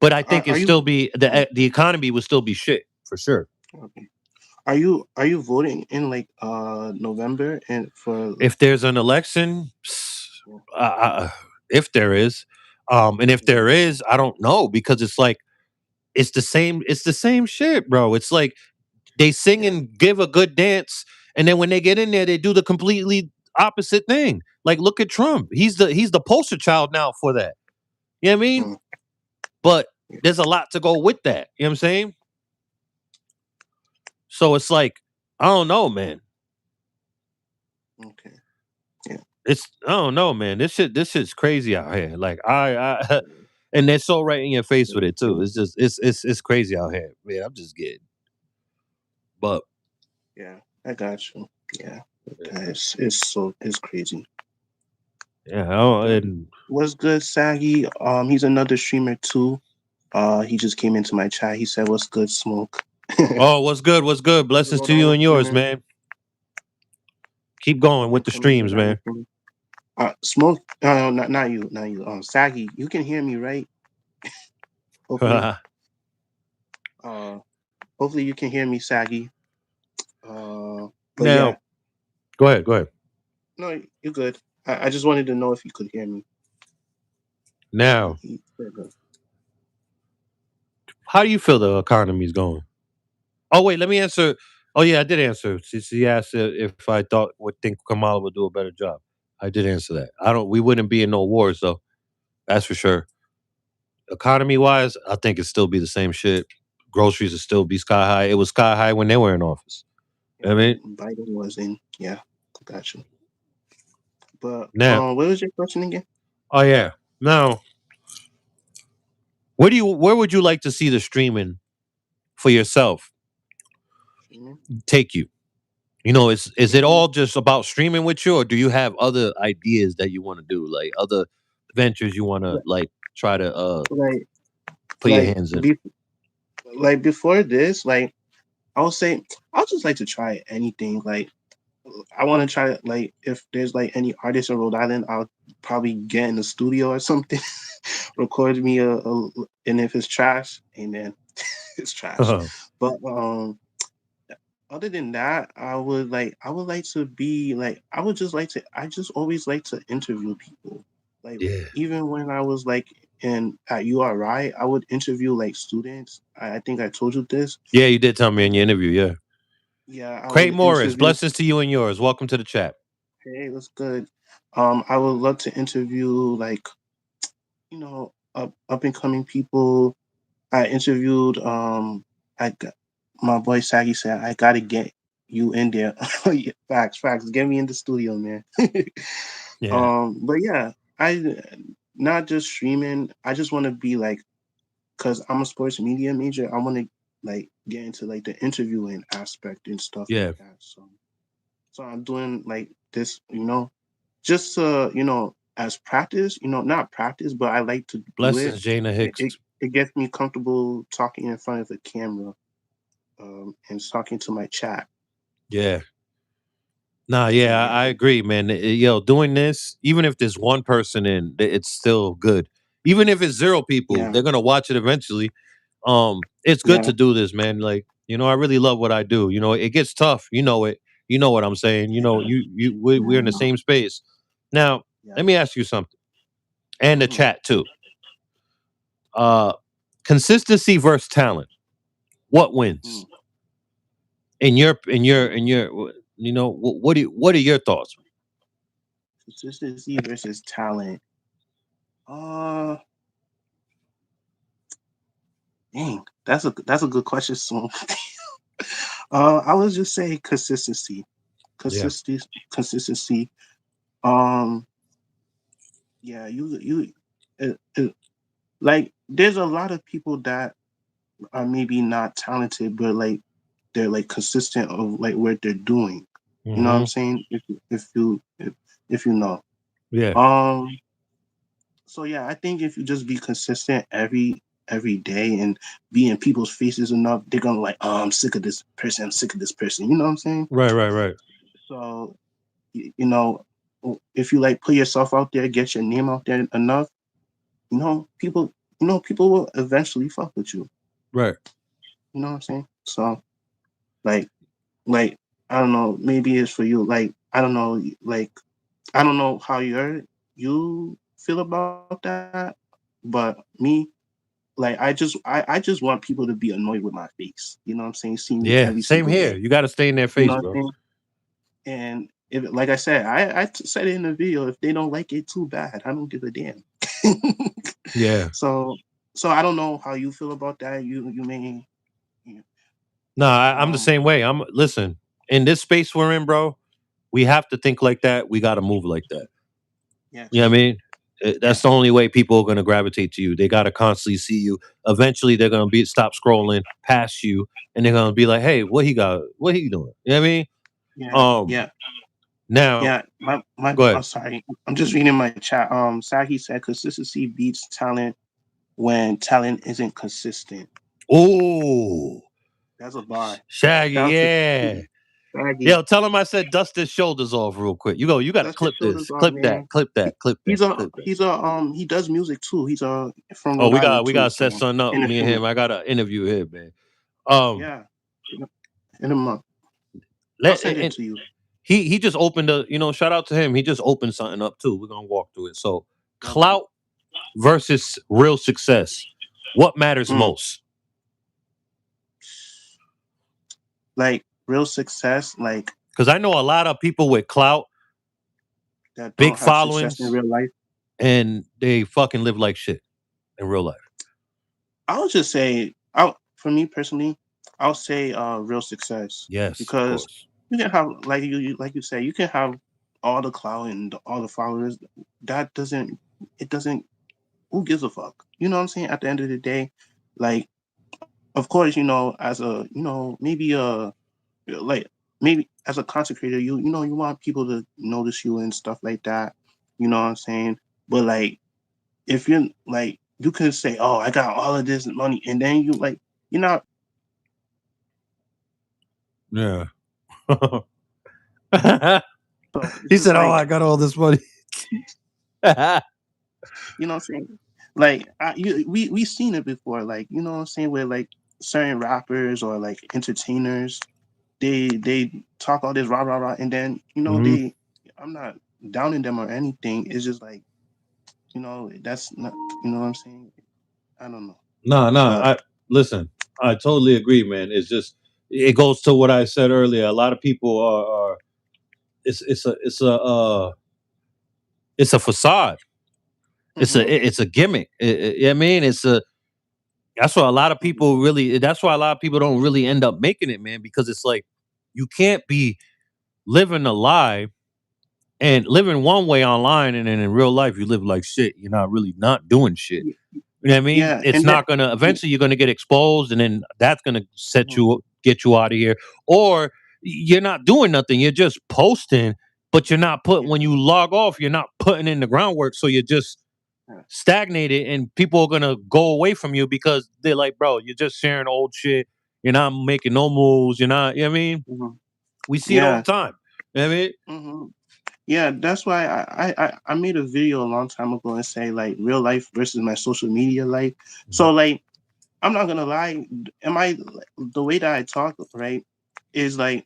But I think it Are you still be the economy would still be shit for sure. okay? Are you voting in like November and for If there's an election, if there is, and if there is, I don't know because it's like it's the same shit, bro. It's like they sing yeah, and give a good dance, and then when they get in there, they do the completely opposite thing. Like look at Trump. He's the poster child now for that. You know what I mean? mm, But yeah, there's a lot to go with that. You know what I'm saying? So it's like, I don't know, man. okay, yeah, I don't know, man. This shit's crazy out here. Like I and they're so right in your face with it too. It's just it's crazy out here. Man, I'm just getting but yeah. I got you. Yeah, yeah, it's crazy. yeah, oh, But and what's good, Saggy? He's another streamer too. He just came into my chat. He said, "What's good, Smoke?" oh, what's good? What's good? Blessings Go to you down, and yours, man. man. Keep going with the streams, man. Smoke. Not you, not you. Saggy, you can hear me, right? Hopefully. Uh, hopefully you can hear me, Saggy. But yeah, Now, go ahead, go ahead. no, you're good. I just wanted to know if you could hear me. Now, You're good. how do you feel the economy's going? Oh wait, let me answer. Oh yeah, I did answer. She asked if I thought would think Kamala would do a better job. I did answer that. I don't. We wouldn't be in no wars though. That's for sure. Economy wise, I think it'd still be the same shit. Groceries would still be sky high. It was sky high when they were in office. Yeah, I mean, when Biden was in. Yeah, got you. But now, what was your question again? oh yeah. Now, where would you like to see the streaming for yourself Streaming? take you? You know, is it Mm, all just about streaming with you, or do you have other ideas that you want to do, like other ventures you want to Like, like try to like, put your like, hands in? be, like before this, like I would say, I'll just like to try anything. Like I want to try like if there's like any artists in Rhode Island, I'll probably get in the studio or something, record me and if it's trash, amen, it's trash. But other than that, I would like to be like I would just like to I just always like to interview people. Like Yeah, even when I was like in at URI, I would interview like students. I think I told you this. yeah, you did tell me in And your interview. Yeah, yeah, I Craig would Morris, interview. blessings to you and yours. Welcome to the chat. Hey, that's good. I would love to interview like up and coming people. I interviewed I got, my boy Saggy said I gotta get you in there. Yeah, facts. Get me in the studio, man. Yeah, But yeah, I not just streaming. I just want to be like, cause I'm a sports media major. I want to like get into like the interviewing aspect and stuff like yeah. that. So I'm doing like this, just as practice, not practice, but I like to do it. Blessings, Jana It, Hicks. it, it gets me comfortable talking in front of the camera, and talking to my chat. Yeah. Nah, So yeah, yeah, I agree, man. Yo, doing this, even if there's one person in, it's still good. Even if it's zero people, yeah, they're gonna watch it eventually. It's good Yeah. to do this, man. Like, I really love what I do. It gets tough. You know it. You know what I'm saying. We're in the same space. Now, Yeah. let me ask you something, and the Mm-hmm. chat too. Uh, Consistency versus talent. What wins? Mm. In your, what are your thoughts? Consistency versus talent. Uh, Dang, that's a good question. So, I would just say consistency, Yeah. consistency, consistency. Um, yeah, like there's a lot of people that are maybe not talented, but like they're like consistent of like what they're doing. You know what I'm Hmm. saying? If you know. Yeah. Um. So yeah, I think if you just be consistent every day and be in people's faces enough, they're gonna like, oh, I'm sick of this person. I'm sick of this person. You know what I'm saying? Right. Right. Right. So you know, if you like put yourself out there, get your name out there enough, people, people will eventually fuck with you. Right. You know what I'm saying? So like, like I don't know, maybe it's for you. Like I don't know, like I don't know how you feel about that, but me, like I just want people to be annoyed with my face. You know what I'm saying? See me Yeah. every Same single here. day. You got to stay in their You know face, what bro. I'm saying? And if, like I said, said it in the video. If they don't like it, too bad. I don't give a damn. Yeah. so so I don't know how you feel about that. You may, No, I'm the um, same way. Listen, in this space we're in, bro. We have to think like that. We got to move like that. You know what I yes, mean? yeah, That's the only way people are going to gravitate to you. They got to constantly see you. Eventually, they're going to stop scrolling past you, and they're going to be like, "Hey, what he got? What he doing?" You know what I mean? yeah, Um, yeah. Now, Yeah, my go I'm ahead. sorry. I'm just reading my chat. Sagi said consistency beats talent when talent isn't consistent. Oh, That's a bar. Shaggy, Shout out to yeah. Shaggy. Yo, tell him I said dust his shoulders off real quick. You go. You got to Dust his clip shoulders this. off, Clip that. man. Clip He, that. Clip that. Clip that. he does music too. He's from Oh, Rhode we got Island we too. got to set So something up. in the Me and field. him. I got to interview him, man. Um, Yeah, in a month. I'll let send it and to you. he just opened a. Shout out to him. He just opened something up too. We're gonna walk through it. So, Okay. clout versus real success. What matters Mm. most? Like real success, like Because I know a lot of people with clout, that big don't have success in followings, real life. and they fucking live like shit in real life. I would just say, for me personally, I'll say real success Yes, of because course. you can have like you say you can have all the clout and all the followers. That doesn't it doesn't who gives a fuck? You know what I'm saying? At the end of the day, like of course as a maybe like maybe as a content creator you want people to notice you and stuff like that. You know what I'm saying? But like if you're like you can say, oh, I got all of this money, and then you're not. Yeah. So it's He just said, "Oh, like I got all this money." Yeah, what I'm saying. Like we seen it before. Like what I'm saying, where like certain rappers or like entertainers, they talk all this rah rah rah, and then hmm. they. I'm not downing them or anything. It's just like that's not what I'm saying. I don't know, No, no. but I listen. I totally agree, man. It's just it goes to what I said earlier. A lot of people are it's a facade. mm-hmm, It's a gimmick. I mean, that's why a lot of mm-hmm, people really. That's why a lot of people don't really end up making it, man. Because it's like you can't be living a lie and living one way online, and then in real life you live like shit. You're not really not doing shit. You know what I mean? yeah, It's and then not gonna eventually you're gonna get exposed and then that's gonna mhm, get you out of here. Or you're not doing nothing. You're just posting, but you're not putting yeah, when you log off, you're not putting in the groundwork. So you're just yeah, stagnated and people are gonna go away from you because they're like, bro, you're just sharing old shit. You're not making no moves. You're not, you know what I mean? mhm, We see it all yeah. the time. You know what I mean? Hmm. Yeah, that's why I made a video a long time ago and say like real life versus my social media life. Mhm. So like I'm not gonna lie. Am I the way that I talk, right? Is like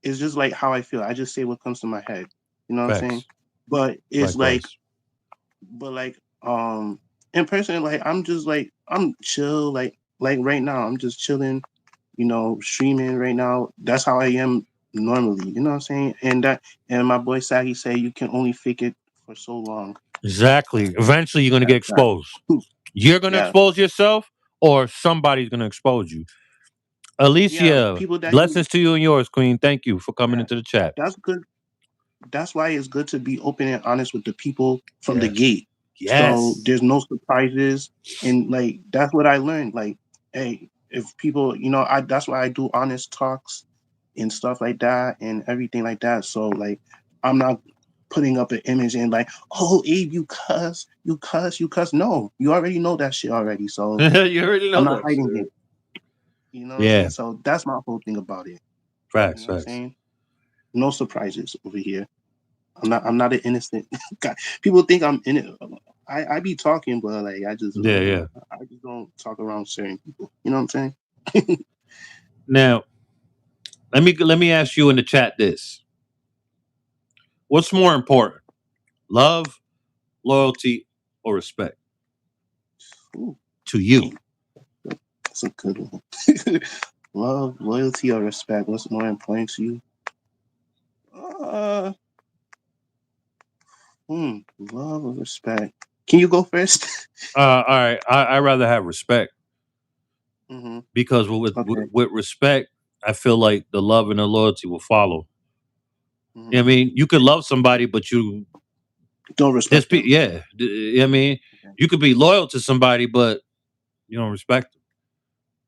it's just like how I feel. I just say what comes to my head. You know what I'm saying? Facts. But it's like, Likewise. but like, in person, like I'm just like I'm chill. Like right now, I'm just chilling. Streaming right now. That's how I am normally. You know what I'm saying? And my boy Saggy said you can only fake it for so long. Exactly. Eventually, you're gonna get That's that. exposed. You're gonna Yeah, expose yourself, or somebody's gonna expose you. yeah. Alicia, People that you, blessings to you and yours, Queen. Thank you for coming yeah. into the chat. That's good. That's why it's good to be open and honest with the people from the Yes. gate. So Yes. there's no surprises. And like that's what I learned. Like, hey, if people, I that's why I do honest talks and stuff like that and everything like that. So like I'm not putting up an image and like, oh Abe, you cuss, you cuss, you cuss. No, you already know that shit already. So You already I'm know not that hiding shit. it. You know what I'm Yeah. saying? So that's my whole thing about it. You Facts. know what I'm Facts. saying? No surprises over here. I'm not an innocent guy. People think I'm in it. I be talking, but like Yeah. Yeah. I just don't talk around certain people. You know what I'm saying? Now, let me ask you in the chat this: what's more important, love, loyalty, or respect Ooh, to you? dang, that's a good one. Love, loyalty, or respect? What's more important to you? Uh, love or respect? Can you go first? All right. I rather have respect hmm because with, Okay. with respect, I feel like the love and the loyalty will follow. I hmm mean, you could love somebody, but you Don't respect them. yeah. I mean, Okay. you could be loyal to somebody, but you don't respect them.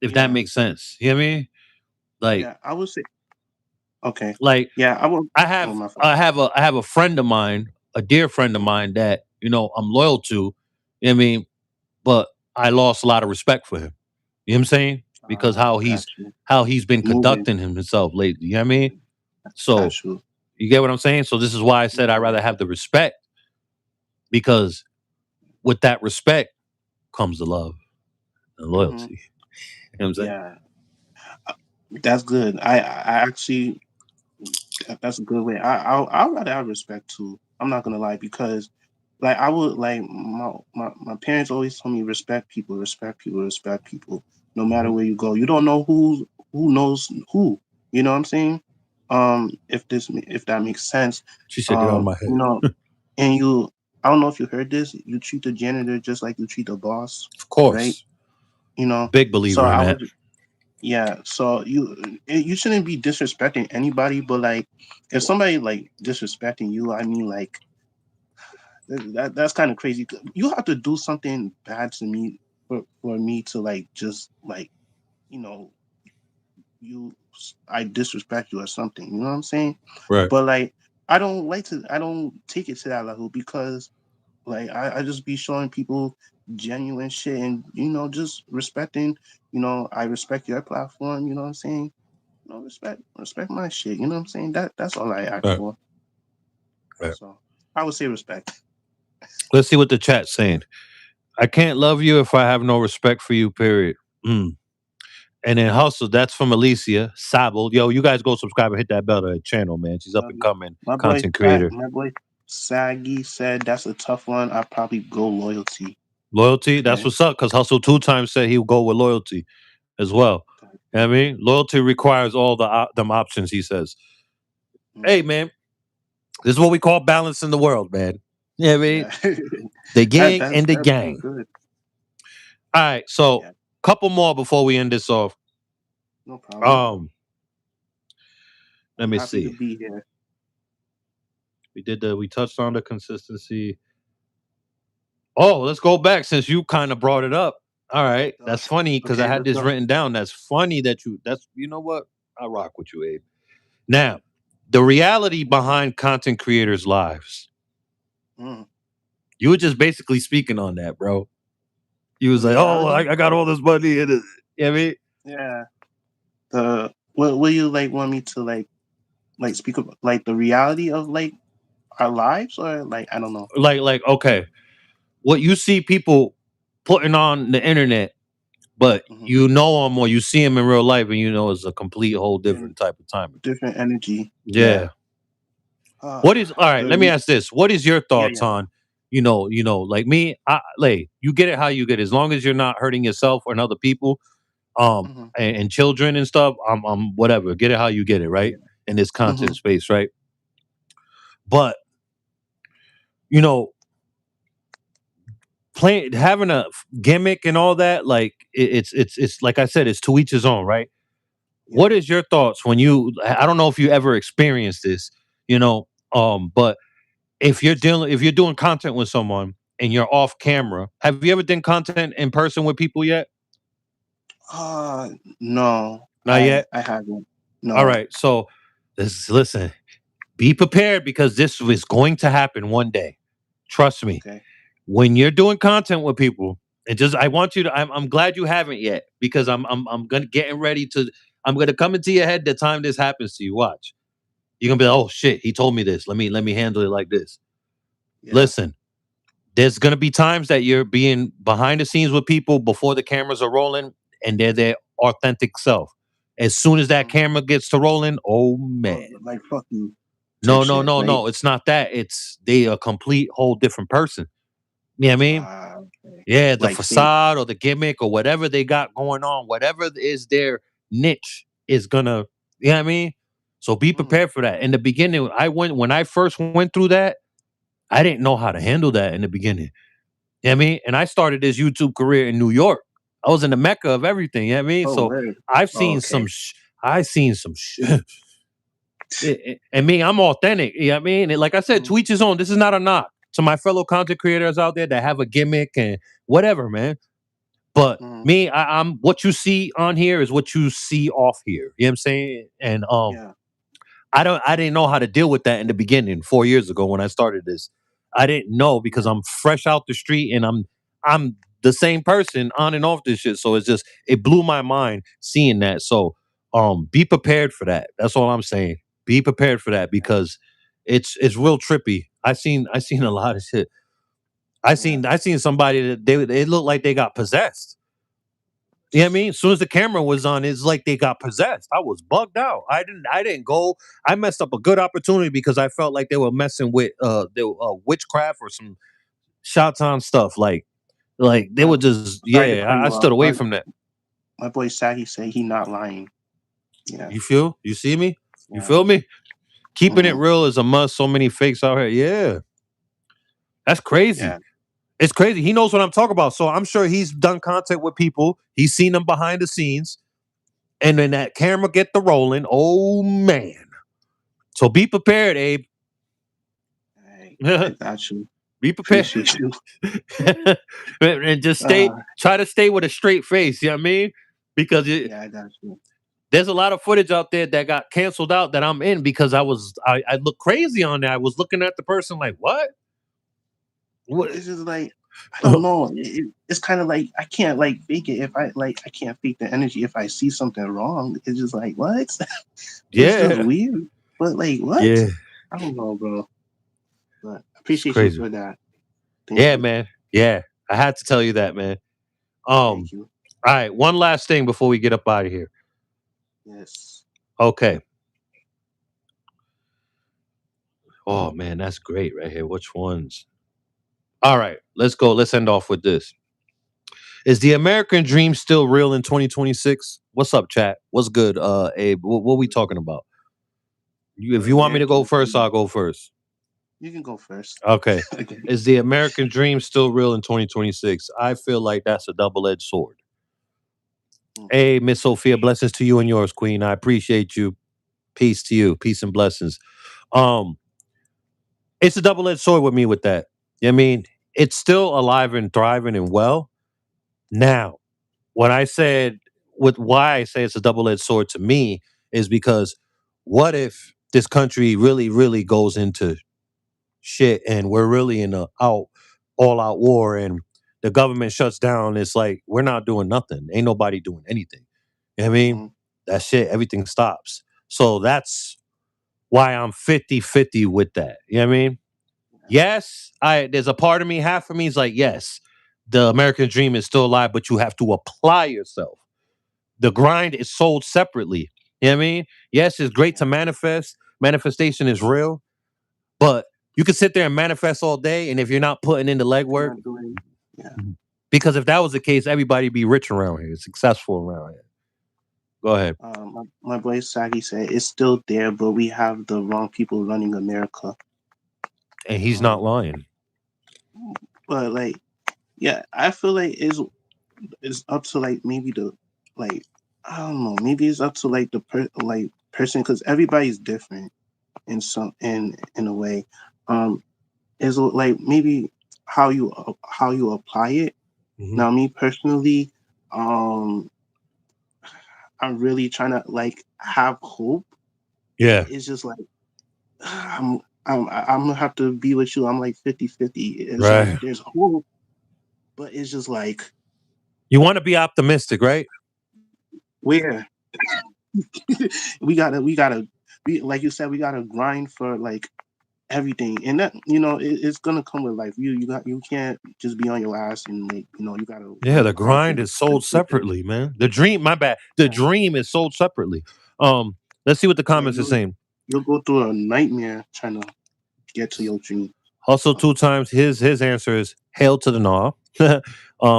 If that Yeah. makes sense, you know what I mean? Like, Yeah. I would say. Okay. like Yeah. I will. I Oh have my fault. I have a friend of mine, a dear friend of Mhm. mine that I'm loyal to. You know what I mean, but I lost a lot of respect for him. You know what I'm saying? Because Got you. how he's been Moving. conducting himself lately. You know what I mean? So Got you. you get what I'm saying? So this is why I said Yeah. I'd rather have the respect because with that respect comes the love and hmm loyalty. You know what I'm saying? Yeah. That's good. I actually that's a good way. I'll rather have respect too. I'm not gonna lie because like I would like my parents always told me respect people, respect people, respect people. No matter Mhm. where you go, you don't know who knows who. You know what I'm saying? If that makes sense. She said you're on my You head. know, and you I don't know if you heard this. You treat the janitor just like you treat the boss, Of right? course. Big So believer in I that. would yeah, so you shouldn't be disrespecting anybody, but like if somebody like disrespecting you, I mean like that's kind of crazy. You have to do something bad to me for me to like just like you know you I disrespect you or something. You know what I'm saying? Right. But like I don't take it to that level because like I just be showing people genuine shit and just respecting. I respect your platform. You know what I'm saying? No respect my shit. You know what I'm saying? That's all I ask Right. for. Right. So I would say respect. Let's see what the chat's saying. I can't love you if I have no respect for you, period. Mm. And then Hustle, that's from Alicia Sabel. Yo, you guys go subscribe and hit that bell to her channel, man. She's up Love and you. coming content creator. My boy Saggy said that's a tough one. I'd probably go loyalty. Loyalty, that's Okay. what's up. Because Hustle 2 times said he'll go with loyalty as well. You know what I mean? Loyalty requires all them options, he says. Hey, Mm, man, this is what we call balance in the world, man. You know what I mean? yeah. The gang and the That's so gang. good. All right, so Yeah. couple more before we end this off. No problem. Um, let I'm me happy to see. be here. We touched on the consistency. Oh, let's go back since you kind of brought it up. All right. That's funny because I Okay, had let's this go. written down. That's funny that's, you know what? I rock with you, Abe. Now, the reality behind content creators' lives. Mm. You were just basically speaking on that, bro. You The was like, oh, reality? I got all this money. And you know what I mean? Yeah. The what will you like want me to like speak about like the reality of like our lives or like I don't know. Okay. What you see people putting on the internet but Hmm. you know him or you see him in real life, and you know it's a complete whole And different type of timing. different energy. Yeah. Yeah. What is all right? The Let me ask this: what is your yeah, thoughts yeah. on, like me? Like you get it how you get it, as long as you're not hurting yourself or other people, Hmm. and children and stuff. I'm whatever. Get it how you get it, right? Yeah. In this Hmm. content space, right? But you know, playing having a gimmick and all that, like it's like I said, it's to each his own, right? Yeah. What is your thoughts when you? I don't know if you ever experienced this, but if you're doing content with someone and you're off Hmm. camera, have you ever done content in person with people yet? Uh, no, Not yet. I haven't. All No. right. So listen, be prepared because this is going to happen one day. Trust me. Okay. When you're doing content with people, and just I want you to I'm glad you haven't yet because I'm gonna getting ready to I'm gonna come into your head the time this happens to you. Watch. You're gonna be like, oh shit, he told me this. Let me handle it like this. Yeah. Listen, there's gonna be times that you're being behind the scenes with people before the cameras are rolling, and they're their authentic self. As soon as that Hmm. camera gets to rolling, oh man. Like fuck you, type No, no, shit, no, right? no. It's not that. It's they a complete whole different person. You know what I mean? Okay. Yeah, the Like fake. facade or the gimmick or whatever they got going on, whatever is their niche is gonna, you know what I mean? So be Mm, prepared for that. In the beginning, when I first went through that, I didn't know how to handle that in the beginning. You know what I mean? And I started this YouTube career in New York. I was in the mecca of everything, you know what I mean? oh, So word. I've Oh, seen okay. I seen some and me, I'm authentic. You know what I mean? And like I said, Mm, to each his own. This is not a knock to my fellow content creators out there that have a gimmick and whatever, man. But mm, me, I'm what you see on here is what you see off here. You know what I'm saying? And yeah. I didn't know how to deal with that in the beginning 4 years ago when I started this. I didn't know because Yeah. I'm fresh out the street and I'm the same person on and off this shit. So it blew my mind seeing that. So be prepared for that. That's all I'm saying. Be prepared for that Yeah. because it's real trippy. I seen a lot of shit. Yeah. I seen somebody that they looked like they got possessed. You know what I mean? As soon as the camera was on, it's like they got possessed. I was bugged out. I didn't go. I messed up a good opportunity because I felt like they were messing with witchcraft or some shots on stuff. Like they My, were just sorry to yeah. cut I you stood off. away from that. My boy Saggy say he not lying. Yeah. You feel? You see me? You Yeah. feel me? Keeping it Hmm. real is a must. So many fakes out here. Yeah, that's crazy. Yeah. It's crazy. He knows what I'm talking about. So I'm sure he's done content with people. He's seen them behind the scenes. And then that camera get the rolling. Oh man. So be prepared, Abe. I got you. Be prepared. Appreciate you. And just Uh, try to stay with a straight face, you know what I mean? Because yeah, I got you. there's a lot of footage out there that got canceled out that I'm in because I looked crazy on that. I was looking at the person like, what? What? It's just like I don't know. It's kind of like I can't like fake it if I can't fake the energy if I see something wrong. It's just like what? It's just Yeah. weird. But like what? Yeah. I don't know, bro. But I It's appreciate you crazy. for that. Thank Yeah, you. man. Yeah. I had to tell you that, man. Thank you. All right, one last thing before we get up out of here. Yes. Okay. Oh man, that's great right here. Which ones? All right, let's go. Let's end off with this. Is the American dream still real in 2026? What's up, chat? What's good, Abe? What we talking about? If The you want me to go American first, dream. I'll go first. You can go first. Okay. Okay. Is the American dream still real in 2026? I feel like that's a double-edged sword. Mm, Hey, Miss Sophia, blessings to you and yours, Queen. I appreciate you. Peace to you. Peace and blessings. Um, it's a double-edged sword with me with that. I mean, it's still alive and thriving and well. Now, when I said with why I say it's a double-edged sword to me is because what if this country really, really goes into shit and we're really in a all out war and the government shuts down, it's like we're not doing nothing. Ain't nobody doing anything. You know what I mean? mm, That shit, everything stops. So that's why I'm 50-50 with that. You know what I mean? yeah. Yes, I there's a part of me, half of me is like, yes. the American dream is still alive, but you have to apply yourself. The grind is sold separately. You know what I mean? Yes, it's great to manifest. Manifestation is real, but you can sit there and manifest all day, and if you're not putting in the You're legwork, not doing. Yeah. because if that was the case, everybody'd be rich around here, successful around here. Go ahead. My boy Sagi said it's still there, but we have the wrong people running America. And he's not lying. But like, yeah, I feel like it's up to like maybe the like I don't know, maybe it's up to like the person because everybody's different in some in a way. Is like maybe how you apply it. Mhm. Now, me personally, I'm really trying to like have hope, Yeah. but it's just like I'm gonna have to be with you. I'm like 50-50. It's like Right. there's hope, but it's just like You want to be optimistic, right? where we like you said we gotta grind for like everything, and that it's gonna come with life. You can't just be on your ass and like you gotta Yeah, work the hard to grind is to sold get there. separately, man. The dream, my bad. The Yeah, dream is sold separately. Let's see what the yeah, comments are saying. you'll go through a nightmare trying to get to your dream. Hustle Um, 2 times. His answer is hail to the gnaw.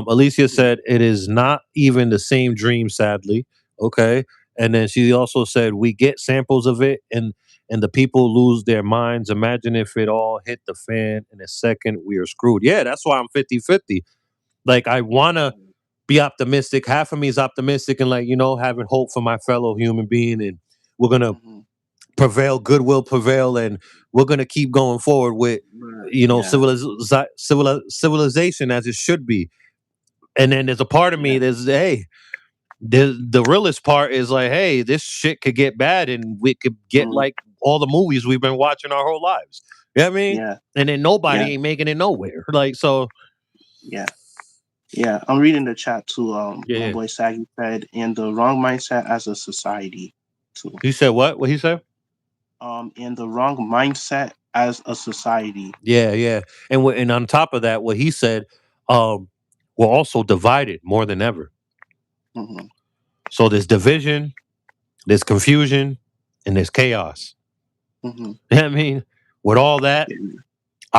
Alicia yeah, said it is not even the same dream, sadly. Okay. And then she also said we get samples of it and the people lose their minds. Imagine if it all hit the fan in a second, we are screwed. Yeah, that's why I'm 50-50. Like I wanna be optimistic. Half of me is optimistic and like, having hope for my fellow human being and we're gonna mhm. prevail, good will prevail, and we're gonna keep going forward with But yeah, civilization as it should be. And then there's a part of yeah, me that's hey, the realest part is like, hey, this shit could get bad and we could get mm, like all the movies we've been watching our whole lives. You know what I mean? yeah, And then yeah, nobody ain't making it nowhere. Like so yeah. Yeah, I'm reading the chat too. My yeah. boy Saggy said, "In the wrong mindset as a society, too. He said what? What he said? In the wrong mindset as a society." Yeah, yeah. And on top of that, what he said, we're also divided more than ever. Hmm. So there's division, there's confusion, and there's chaos. Hmm. You know what I mean? With all that,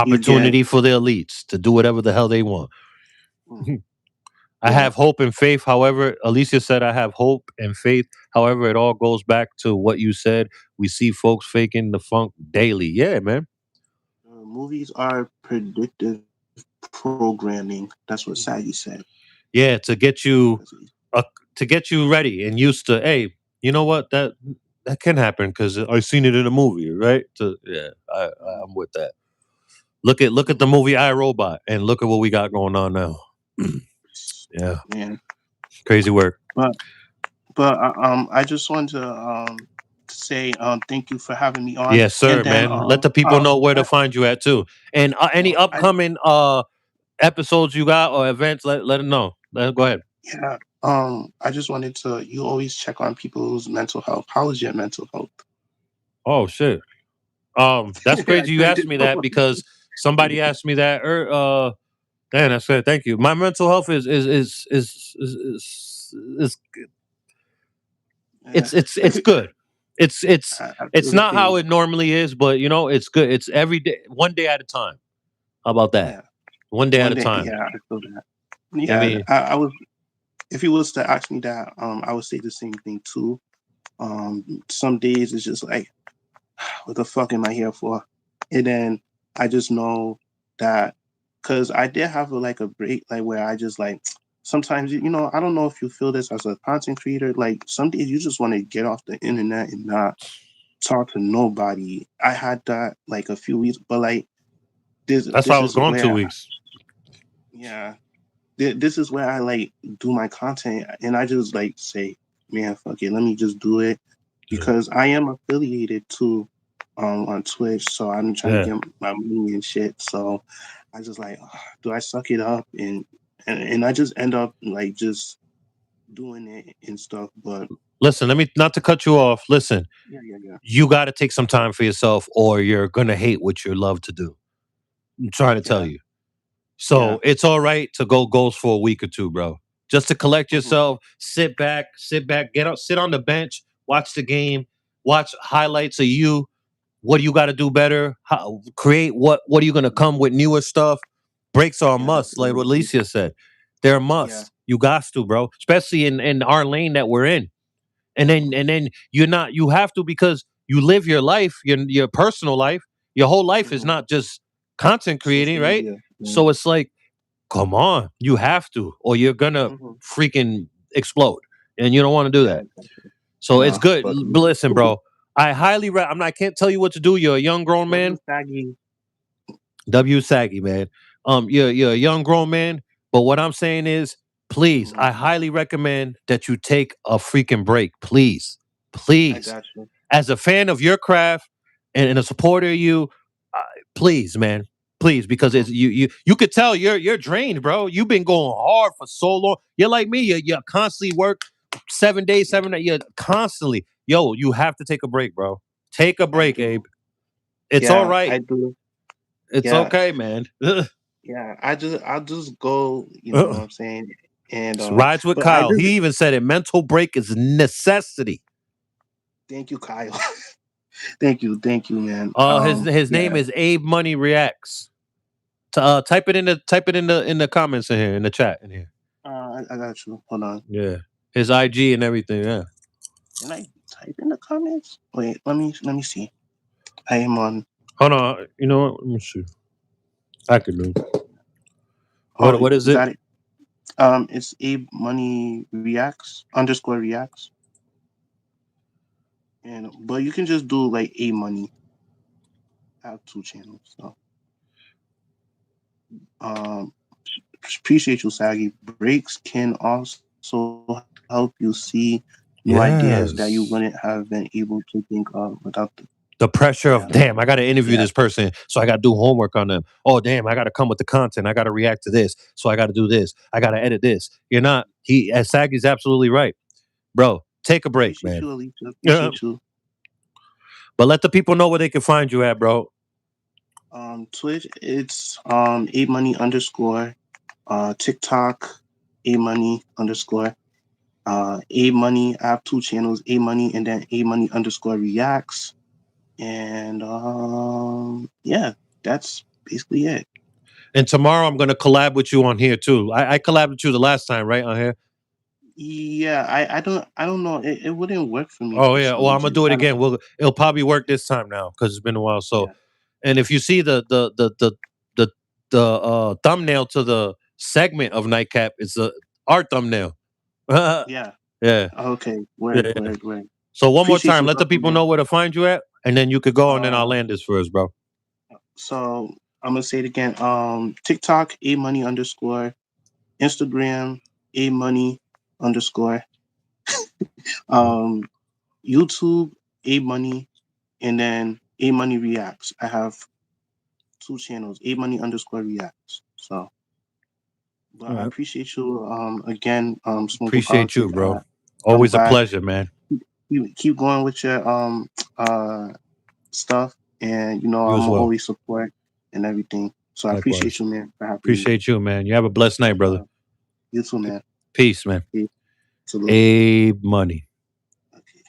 You get, opportunity for the elites to do whatever the hell they want. mm, I yeah, have hope and faith. However, Alicia said, I have hope and faith. However, it all goes back to what you said. We see folks faking the funk daily. Yeah, man. movies are predictive programming. That's what Saggy said. Yeah, That's what uh, to get you ready and used to. Hey, you know what? That can happen because I seen it in a movie, right? Yeah, I'm with that. Look at the mhm. movie I Robot and look at what we got going on now. Yeah, Man, crazy work. but I just want to say thank you for having me on, Yes, and sir, then man. Let the people know where to find you at too. And any I upcoming episodes you got or events, let them know. Go ahead. yeah I just wanted to. You always check on people's mental health. How is your mental health? Oh shit. That's I crazy you turned asked it me that over. because somebody asked me that. Man, I said thank you. My mental health is Yeah. it's good. It's it's I it's feel the not how pain. it normally is, but it's good. It's every day, one day at a time. How about that? Yeah. One day at One a day. time. Yeah, I feel that. I Yeah, mean, I was. If he was to ask me that, I would say the same thing too. Some days it's just like, what the fuck am I here for? And then I just know that because I did have like a break, like where I just like sometimes I don't know if you feel this as a content creator. Like some days you just want to get off the internet and not talk to nobody. I had that like a few weeks, but like that's why I this was is gone two where weeks. yeah this is where I like do my content and I just like say, man, fuck it, let me just do it because I am affiliated to on Twitch, so I'm trying to Yeah. get my money and shit. So I just like, do I suck it up and I just end up like just doing it and stuff. But Listen, let me not to cut you off. Listen, yeah. you got to take some time for yourself, or you're gonna hate what you love to do. I'm trying to tell Yeah. you. Yeah. So it's all right to go ghost for a week or two, bro. Just to collect Hmm. yourself, sit back, get up, sit on the bench, watch the game, watch highlights of you. What do you got to do better? How, create what are you going to come with newer stuff? Breaks are a Yeah, that's must, a good like what idea. Alicia said. They're a Yeah. must. You got to, bro. Especially in our lane that we're in. Hmm. And then you're not you have to because you live your life, your personal life. Your whole life is Hmm. not just content Social creating, right? media. Yeah. So it's like, come on, you have to, or you're gonna Hmm. freaking explode, and you don't want to do Yeah, that. I got you. So it's Nah, good. but But listen, bro, I I can't tell you what to do. You're a young grown W man. Saggy. W saggy man. You're a young grown man. But what I'm saying is, please, Hmm. I highly recommend that you take a freaking break. Please, I please, got you. as a fan of your craft and a supporter of you, uh, please, man, please, because Hmm. it's you could tell you're drained, bro. You've been going hard for so long. You're like me. You constantly work 7 days, Yeah, 7 days. You're constantly, yo. You have to take a break, bro. Take a I break, Abe. do. It's all Yeah, right. I do. It's Yeah, okay, man. yeah. I'll just go. You know what I'm saying? And Rides with but I Kyle. just He even said it. Mental break is necessity. thank you, Kyle. Thank you, man. His name Yeah. is Abe Money Reacts. Type it in the comments in here in the chat in here. I got you. Hold on. Yeah, his IG and everything. Yeah. Can I type in the comments? Wait, let me see. I am on. Hold on. You know what? Let me see. I can do. Oh, What is is it? that it? It's Abe Money Reacts underscore Reacts, and but you can just do like A Money. I have two channels, so um, appreciate you, Saggy. Breaks can also help you see new ideas that you wouldn't have Yes. been able to think of without the. The pressure Yeah, of damn, I got to yeah, interview this person, so I got to do homework on them. Oh damn, I got to come with the content. I got to react to this, so I got to do this. I got to edit this. You're not. He as Saggy's absolutely right, bro. Take a break, appreciate man. you, Alicia. Yeah. Appreciate you. But let the people know where they can find you at, bro. Twitch, it's A Money underscore. TikTok, A Money underscore. A Money. I have two channels, A Money and then A Money underscore Reacts. And yeah, that's basically it. And tomorrow I'm gonna collab with you on here too. I collabed with you the last time, right? On here. Yeah, I don't know. It wouldn't work for me Oh for yeah. some Well, I'm gonna reason. do it I don't. again. It'll probably work this time now because it's been a while. So, Yeah, and if you see the thumbnail to the segment of Nightcap, it's a art thumbnail. yeah, yeah. yeah, Okay. Word, yeah. word, word. So one more Appreciate time, you let the once people again. know where to find you at, and then you could go, and then I'll Uh, land this first, bro. so I'm gonna say it again. TikTok A Money underscore. Instagram A Money underscore. Um, YouTube A Money, and then A Money Reacts. I have two channels, A Money underscore Reacts. So, but All I right. appreciate you again, Smoking Appreciate you, Politics. bro. I'm Always a glad pleasure, man. you keep going with your uh stuff, and You I'm as well. always support and everything. So I appreciate Likewise. you, man, for having me. Appreciate you, man. You have a blessed night, brother. Uh, you too, man. Peace, man. Peace. Salute. Abe Money. Okay.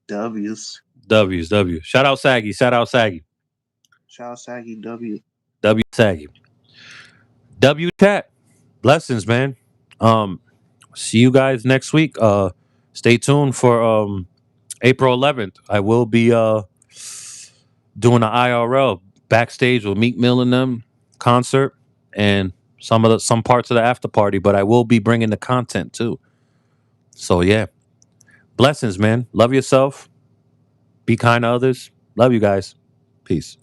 W's. W's, W. Shout out Saggy. Shout out Saggy. Shout out Saggy W. W Saggy. W chat. Blessings, man. Um, see you guys next week. Stay tuned for April 11th. I will be doing an IRL backstage with Meek Mill and them concert and some parts of the after party, but I will be bringing the content too. So yeah, blessings, man. Love yourself. Be kind to others. Love you guys. Peace.